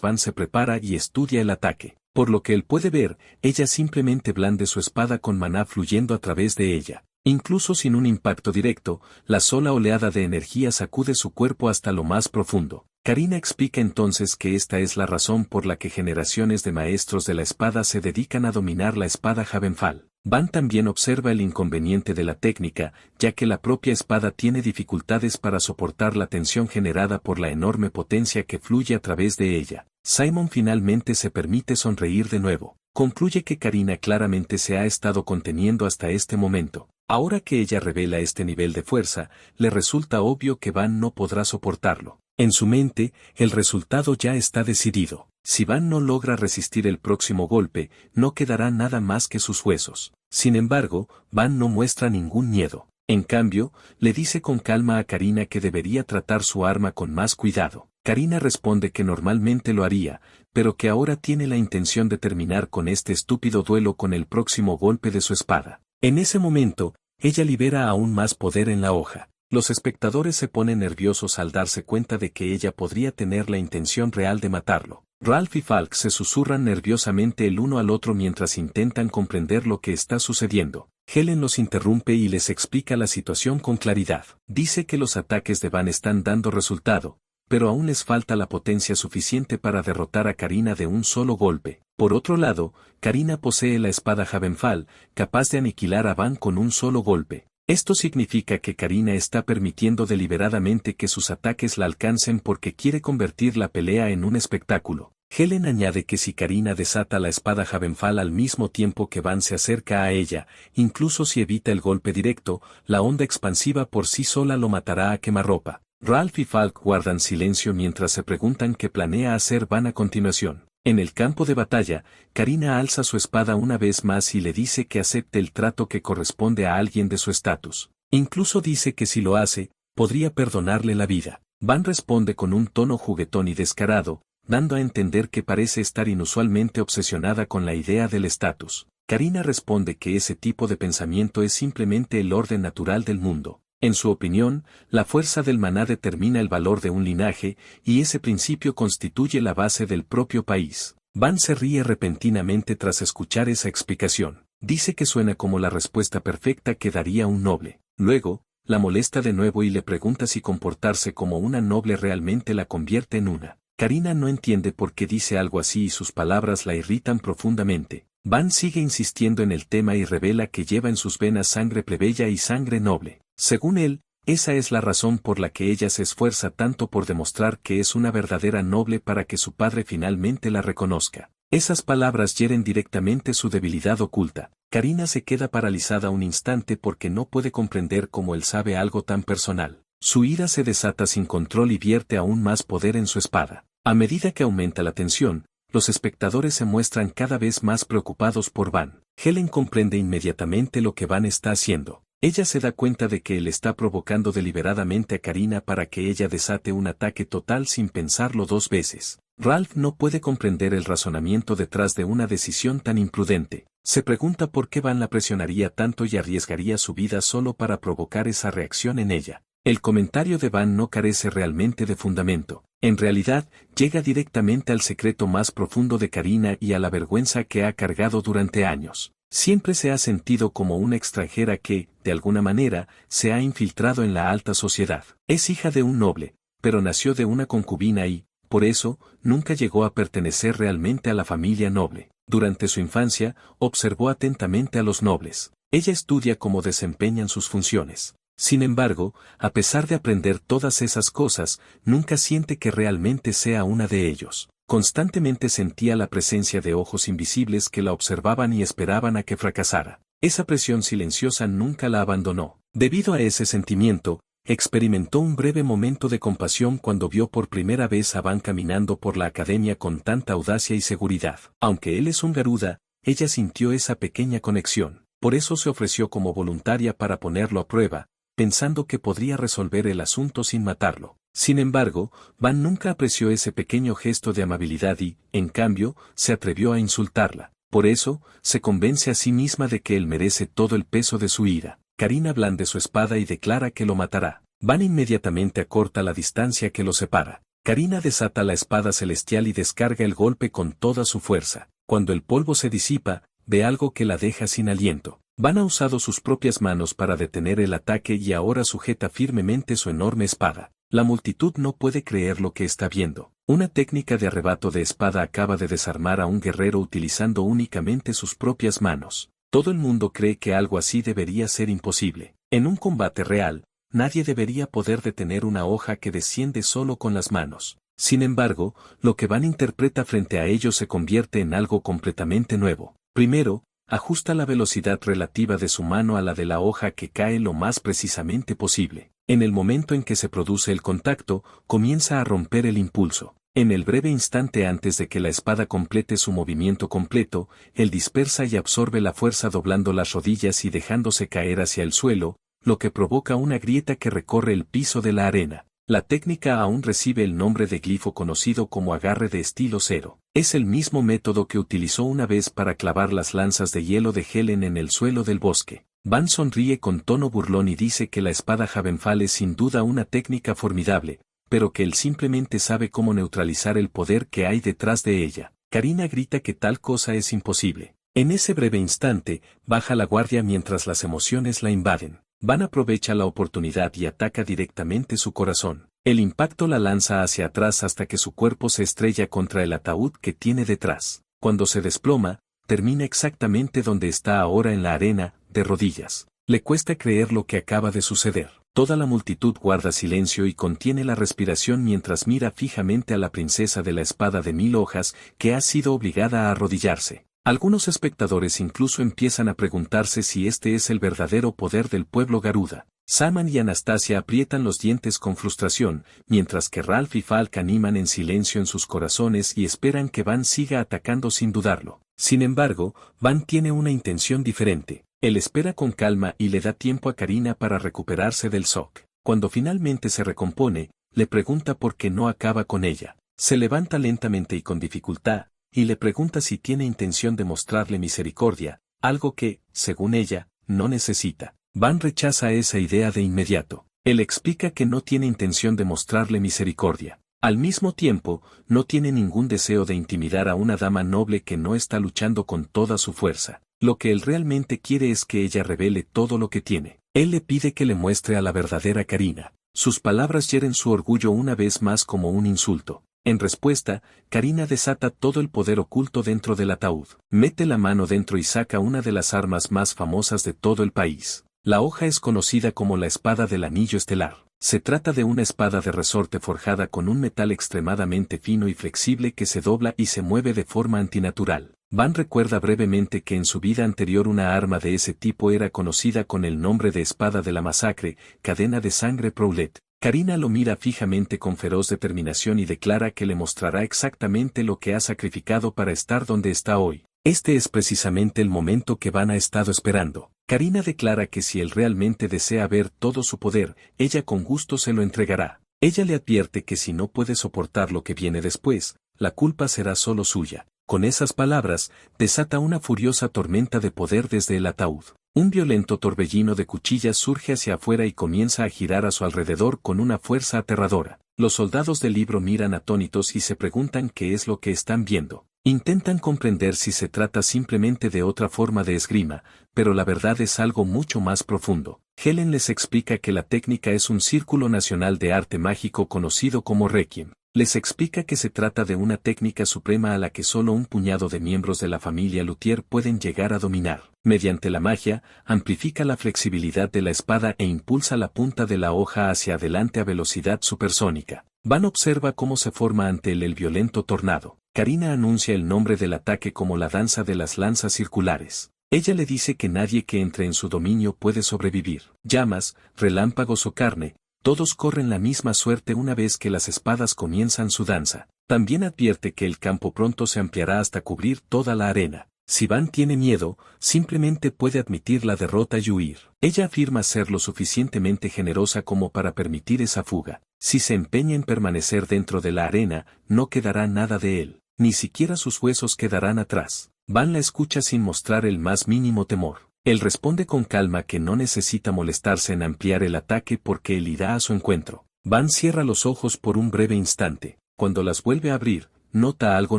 Van se prepara y estudia el ataque. Por lo que él puede ver, ella simplemente blande su espada con maná fluyendo a través de ella. Incluso sin un impacto directo, la sola oleada de energía sacude su cuerpo hasta lo más profundo. Karina explica entonces que esta es la razón por la que generaciones de maestros de la espada se dedican a dominar la espada Havenfall. Van también observa el inconveniente de la técnica, ya que la propia espada tiene dificultades para soportar la tensión generada por la enorme potencia que fluye a través de ella. Simon finalmente se permite sonreír de nuevo. Concluye que Karina claramente se ha estado conteniendo hasta este momento. Ahora que ella revela este nivel de fuerza, le resulta obvio que Van no podrá soportarlo. En su mente, el resultado ya está decidido. Si Van no logra resistir el próximo golpe, no quedará nada más que sus huesos. Sin embargo, Van no muestra ningún miedo. En cambio, le dice con calma a Karina que debería tratar su arma con más cuidado. Karina responde que normalmente lo haría, pero que ahora tiene la intención de terminar con este estúpido duelo con el próximo golpe de su espada. En ese momento, ella libera aún más poder en la hoja. Los espectadores se ponen nerviosos al darse cuenta de que ella podría tener la intención real de matarlo. Ralph y Falk se susurran nerviosamente el uno al otro mientras intentan comprender lo que está sucediendo. Helen los interrumpe y les explica la situación con claridad. Dice que los ataques de Van están dando resultado, pero aún les falta la potencia suficiente para derrotar a Karina de un solo golpe. Por otro lado, Karina posee la espada Havenfall, capaz de aniquilar a Van con un solo golpe. Esto significa que Karina está permitiendo deliberadamente que sus ataques la alcancen porque quiere convertir la pelea en un espectáculo. Helen añade que si Karina desata la espada Havenfall al mismo tiempo que Van se acerca a ella, incluso si evita el golpe directo, la onda expansiva por sí sola lo matará a quemarropa. Ralph y Falk guardan silencio mientras se preguntan qué planea hacer Van a continuación. En el campo de batalla, Karina alza su espada una vez más y le dice que acepte el trato que corresponde a alguien de su estatus. Incluso dice que si lo hace, podría perdonarle la vida. Van responde con un tono juguetón y descarado, dando a entender que parece estar inusualmente obsesionada con la idea del estatus. Karina responde que ese tipo de pensamiento es simplemente el orden natural del mundo. En su opinión, la fuerza del maná determina el valor de un linaje, y ese principio constituye la base del propio país. Van se ríe repentinamente tras escuchar esa explicación. Dice que suena como la respuesta perfecta que daría un noble. Luego, la molesta de nuevo y le pregunta si comportarse como una noble realmente la convierte en una. Karina no entiende por qué dice algo así y sus palabras la irritan profundamente. Van sigue insistiendo en el tema y revela que lleva en sus venas sangre plebeya y sangre noble. Según él, esa es la razón por la que ella se esfuerza tanto por demostrar que es una verdadera noble para que su padre finalmente la reconozca. Esas palabras hieren directamente su debilidad oculta. Karina se queda paralizada un instante porque no puede comprender cómo él sabe algo tan personal. Su ira se desata sin control y vierte aún más poder en su espada. A medida que aumenta la tensión, los espectadores se muestran cada vez más preocupados por Van. Helen comprende inmediatamente lo que Van está haciendo. Ella se da cuenta de que él está provocando deliberadamente a Karina para que ella desate un ataque total sin pensarlo dos veces. Ralph no puede comprender el razonamiento detrás de una decisión tan imprudente. Se pregunta por qué Van la presionaría tanto y arriesgaría su vida solo para provocar esa reacción en ella. El comentario de Van no carece realmente de fundamento. En realidad, llega directamente al secreto más profundo de Karina y a la vergüenza que ha cargado durante años. Siempre se ha sentido como una extranjera que, de alguna manera, se ha infiltrado en la alta sociedad. Es hija de un noble, pero nació de una concubina y, por eso, nunca llegó a pertenecer realmente a la familia noble. Durante su infancia, observó atentamente a los nobles. Ella estudia cómo desempeñan sus funciones. Sin embargo, a pesar de aprender todas esas cosas, nunca siente que realmente sea una de ellos. Constantemente sentía la presencia de ojos invisibles que la observaban y esperaban a que fracasara. Esa presión silenciosa nunca la abandonó. Debido a ese sentimiento, experimentó un breve momento de compasión cuando vio por primera vez a Van caminando por la academia con tanta audacia y seguridad. Aunque él es un Garuda, ella sintió esa pequeña conexión. Por eso se ofreció como voluntaria para ponerlo a prueba, pensando que podría resolver el asunto sin matarlo. Sin embargo, Van nunca apreció ese pequeño gesto de amabilidad y, en cambio, se atrevió a insultarla. Por eso, se convence a sí misma de que él merece todo el peso de su ira. Karina blande su espada y declara que lo matará. Van inmediatamente acorta la distancia que lo separa. Karina desata la espada celestial y descarga el golpe con toda su fuerza. Cuando el polvo se disipa, ve algo que la deja sin aliento. Van ha usado sus propias manos para detener el ataque y ahora sujeta firmemente su enorme espada. La multitud no puede creer lo que está viendo. Una técnica de arrebato de espada acaba de desarmar a un guerrero utilizando únicamente sus propias manos. Todo el mundo cree que algo así debería ser imposible. En un combate real, nadie debería poder detener una hoja que desciende solo con las manos. Sin embargo, lo que Van interpreta frente a ellos se convierte en algo completamente nuevo. Primero, ajusta la velocidad relativa de su mano a la de la hoja que cae lo más precisamente posible. En el momento en que se produce el contacto, comienza a romper el impulso. En el breve instante antes de que la espada complete su movimiento completo, él dispersa y absorbe la fuerza doblando las rodillas y dejándose caer hacia el suelo, lo que provoca una grieta que recorre el piso de la arena. La técnica aún recibe el nombre de glifo conocido como agarre de estilo cero. Es el mismo método que utilizó una vez para clavar las lanzas de hielo de Helen en el suelo del bosque. Van sonríe con tono burlón y dice que la espada Havenfall es sin duda una técnica formidable, pero que él simplemente sabe cómo neutralizar el poder que hay detrás de ella. Karina grita que tal cosa es imposible. En ese breve instante, baja la guardia mientras las emociones la invaden. Van aprovecha la oportunidad y ataca directamente su corazón. El impacto la lanza hacia atrás hasta que su cuerpo se estrella contra el ataúd que tiene detrás. Cuando se desploma, termina exactamente donde está ahora en la arena, de rodillas. Le cuesta creer lo que acaba de suceder. Toda la multitud guarda silencio y contiene la respiración mientras mira fijamente a la princesa de la espada de 1000 hojas que ha sido obligada a arrodillarse. Algunos espectadores incluso empiezan a preguntarse si este es el verdadero poder del pueblo Garuda. Saman y Anastasia aprietan los dientes con frustración, mientras que Ralph y Falk animan en silencio en sus corazones y esperan que Van siga atacando sin dudarlo. Sin embargo, Van tiene una intención diferente. Él espera con calma y le da tiempo a Karina para recuperarse del shock. Cuando finalmente se recompone, le pregunta por qué no acaba con ella. Se levanta lentamente y con dificultad, y le pregunta si tiene intención de mostrarle misericordia, algo que, según ella, no necesita. Van rechaza esa idea de inmediato. Él explica que no tiene intención de mostrarle misericordia. Al mismo tiempo, no tiene ningún deseo de intimidar a una dama noble que no está luchando con toda su fuerza. Lo que él realmente quiere es que ella revele todo lo que tiene. Él le pide que le muestre a la verdadera Karina. Sus palabras hieren su orgullo una vez más como un insulto. En respuesta, Karina desata todo el poder oculto dentro del ataúd. Mete la mano dentro y saca una de las armas más famosas de todo el país. La hoja es conocida como la espada del anillo estelar. Se trata de una espada de resorte forjada con un metal extremadamente fino y flexible que se dobla y se mueve de forma antinatural. Van recuerda brevemente que en su vida anterior una arma de ese tipo era conocida con el nombre de espada de la masacre, cadena de sangre Prowlet. Karina lo mira fijamente con feroz determinación y declara que le mostrará exactamente lo que ha sacrificado para estar donde está hoy. Este es precisamente el momento que Van ha estado esperando. Karina declara que si él realmente desea ver todo su poder, ella con gusto se lo entregará. Ella le advierte que si no puede soportar lo que viene después, la culpa será solo suya. Con esas palabras, desata una furiosa tormenta de poder desde el ataúd. Un violento torbellino de cuchillas surge hacia afuera y comienza a girar a su alrededor con una fuerza aterradora. Los soldados del libro miran atónitos y se preguntan qué es lo que están viendo. Intentan comprender si se trata simplemente de otra forma de esgrima, pero la verdad es algo mucho más profundo. Helen les explica que la técnica es un círculo nacional de arte mágico conocido como Requiem. Les explica que se trata de una técnica suprema a la que solo un puñado de miembros de la familia Luthier pueden llegar a dominar. Mediante la magia, amplifica la flexibilidad de la espada e impulsa la punta de la hoja hacia adelante a velocidad supersónica. Van observa cómo se forma ante él el violento tornado. Karina anuncia el nombre del ataque como la danza de las lanzas circulares. Ella le dice que nadie que entre en su dominio puede sobrevivir. Llamas, relámpagos o carne, todos corren la misma suerte una vez que las espadas comienzan su danza. También advierte que el campo pronto se ampliará hasta cubrir toda la arena. Si Van tiene miedo, simplemente puede admitir la derrota y huir. Ella afirma ser lo suficientemente generosa como para permitir esa fuga. Si se empeña en permanecer dentro de la arena, no quedará nada de él. Ni siquiera sus huesos quedarán atrás. Van la escucha sin mostrar el más mínimo temor. Él responde con calma que no necesita molestarse en ampliar el ataque porque él irá a su encuentro. Van cierra los ojos por un breve instante. Cuando las vuelve a abrir, nota algo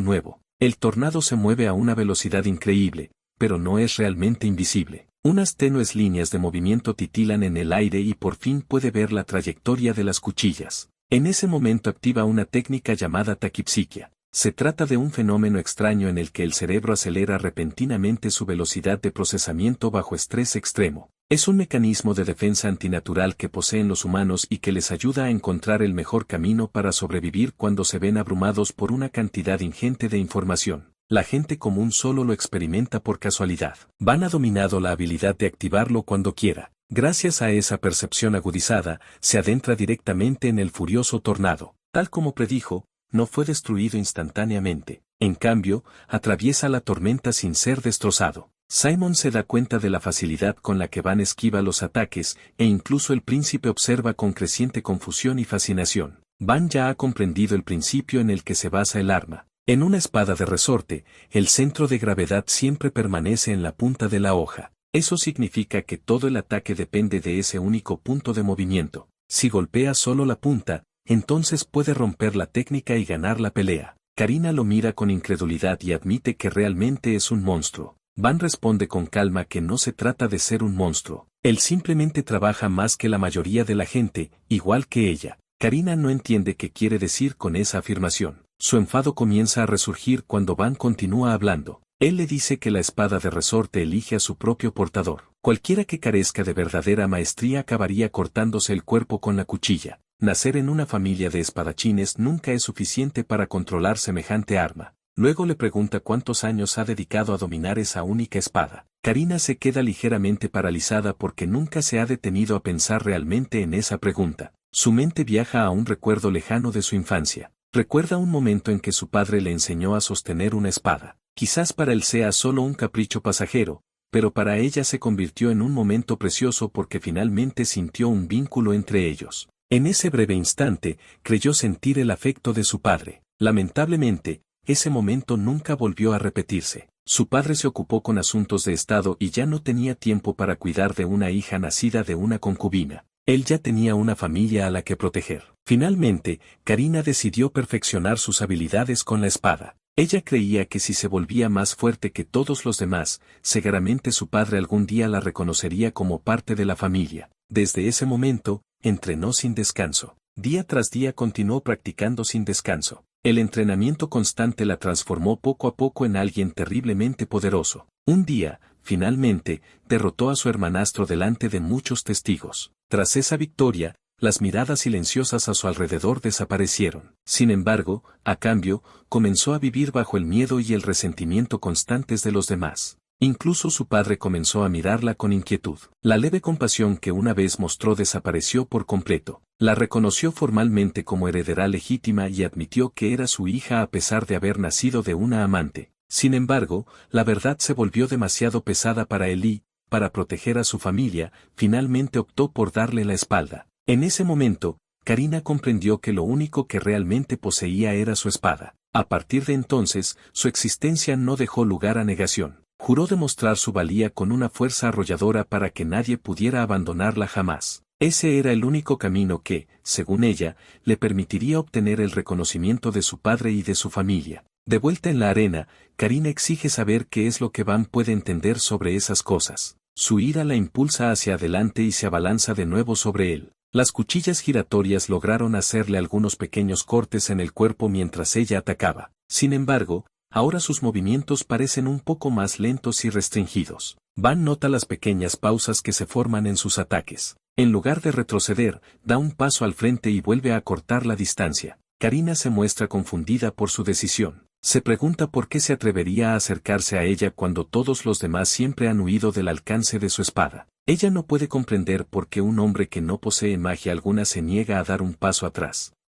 nuevo. El tornado se mueve a una velocidad increíble, pero no es realmente invisible. Unas tenues líneas de movimiento titilan en el aire y por fin puede ver la trayectoria de las cuchillas. En ese momento activa una técnica llamada taquipsiquia. Se trata de un fenómeno extraño en el que el cerebro acelera repentinamente su velocidad de procesamiento bajo estrés extremo. Es un mecanismo de defensa antinatural que poseen los humanos y que les ayuda a encontrar el mejor camino para sobrevivir cuando se ven abrumados por una cantidad ingente de información. La gente común solo lo experimenta por casualidad. Van ha dominado la habilidad de activarlo cuando quiera. Gracias a esa percepción agudizada, se adentra directamente en el furioso tornado. Tal como predijo, no fue destruido instantáneamente. En cambio, atraviesa la tormenta sin ser destrozado. Simon se da cuenta de la facilidad con la que Van esquiva los ataques, e incluso el príncipe observa con creciente confusión y fascinación. Van ya ha comprendido el principio en el que se basa el arma. En una espada de resorte, el centro de gravedad siempre permanece en la punta de la hoja. Eso significa que todo el ataque depende de ese único punto de movimiento. Si golpea solo la punta, entonces puede romper la técnica y ganar la pelea. Karina lo mira con incredulidad y admite que realmente es un monstruo. Van responde con calma que no se trata de ser un monstruo. Él simplemente trabaja más que la mayoría de la gente, igual que ella. Karina no entiende qué quiere decir con esa afirmación. Su enfado comienza a resurgir cuando Van continúa hablando. Él le dice que la espada de resorte elige a su propio portador. Cualquiera que carezca de verdadera maestría acabaría cortándose el cuerpo con la cuchilla. Nacer en una familia de espadachines nunca es suficiente para controlar semejante arma. Luego le pregunta cuántos años ha dedicado a dominar esa única espada. Karina se queda ligeramente paralizada porque nunca se ha detenido a pensar realmente en esa pregunta. Su mente viaja a un recuerdo lejano de su infancia. Recuerda un momento en que su padre le enseñó a sostener una espada. Quizás para él sea solo un capricho pasajero, pero para ella se convirtió en un momento precioso porque finalmente sintió un vínculo entre ellos. En ese breve instante, creyó sentir el afecto de su padre. Lamentablemente, ese momento nunca volvió a repetirse. Su padre se ocupó con asuntos de estado y ya no tenía tiempo para cuidar de una hija nacida de una concubina. Él ya tenía una familia a la que proteger. Finalmente, Karina decidió perfeccionar sus habilidades con la espada. Ella creía que si se volvía más fuerte que todos los demás, seguramente su padre algún día la reconocería como parte de la familia. Desde ese momento, entrenó sin descanso. Día tras día continuó practicando sin descanso. El entrenamiento constante la transformó poco a poco en alguien terriblemente poderoso. Un día, finalmente, derrotó a su hermanastro delante de muchos testigos. Tras esa victoria, las miradas silenciosas a su alrededor desaparecieron. Sin embargo, a cambio, comenzó a vivir bajo el miedo y el resentimiento constantes de los demás. Incluso su padre comenzó a mirarla con inquietud. La leve compasión que una vez mostró desapareció por completo. La reconoció formalmente como heredera legítima y admitió que era su hija a pesar de haber nacido de una amante. Sin embargo, la verdad se volvió demasiado pesada para él y, para proteger a su familia, finalmente optó por darle la espalda. En ese momento, Karina comprendió que lo único que realmente poseía era su espada. A partir de entonces, su existencia no dejó lugar a negación. Juró demostrar su valía con una fuerza arrolladora para que nadie pudiera abandonarla jamás. Ese era el único camino que, según ella, le permitiría obtener el reconocimiento de su padre y de su familia. De vuelta en la arena, Karina exige saber qué es lo que Van puede entender sobre esas cosas. Su ira la impulsa hacia adelante y se abalanza de nuevo sobre él. Las cuchillas giratorias lograron hacerle algunos pequeños cortes en el cuerpo mientras ella atacaba. Sin embargo, ahora sus movimientos parecen un poco más lentos y restringidos. Van nota las pequeñas pausas que se forman en sus ataques. En lugar de retroceder, da un paso al frente y vuelve a cortar la distancia. Karina se muestra confundida por su decisión. Se pregunta por qué se atrevería a acercarse a ella cuando todos los demás siempre han huido del alcance de su espada. Ella no puede comprender por qué un hombre que no posee magia alguna se niega a dar un paso atrás.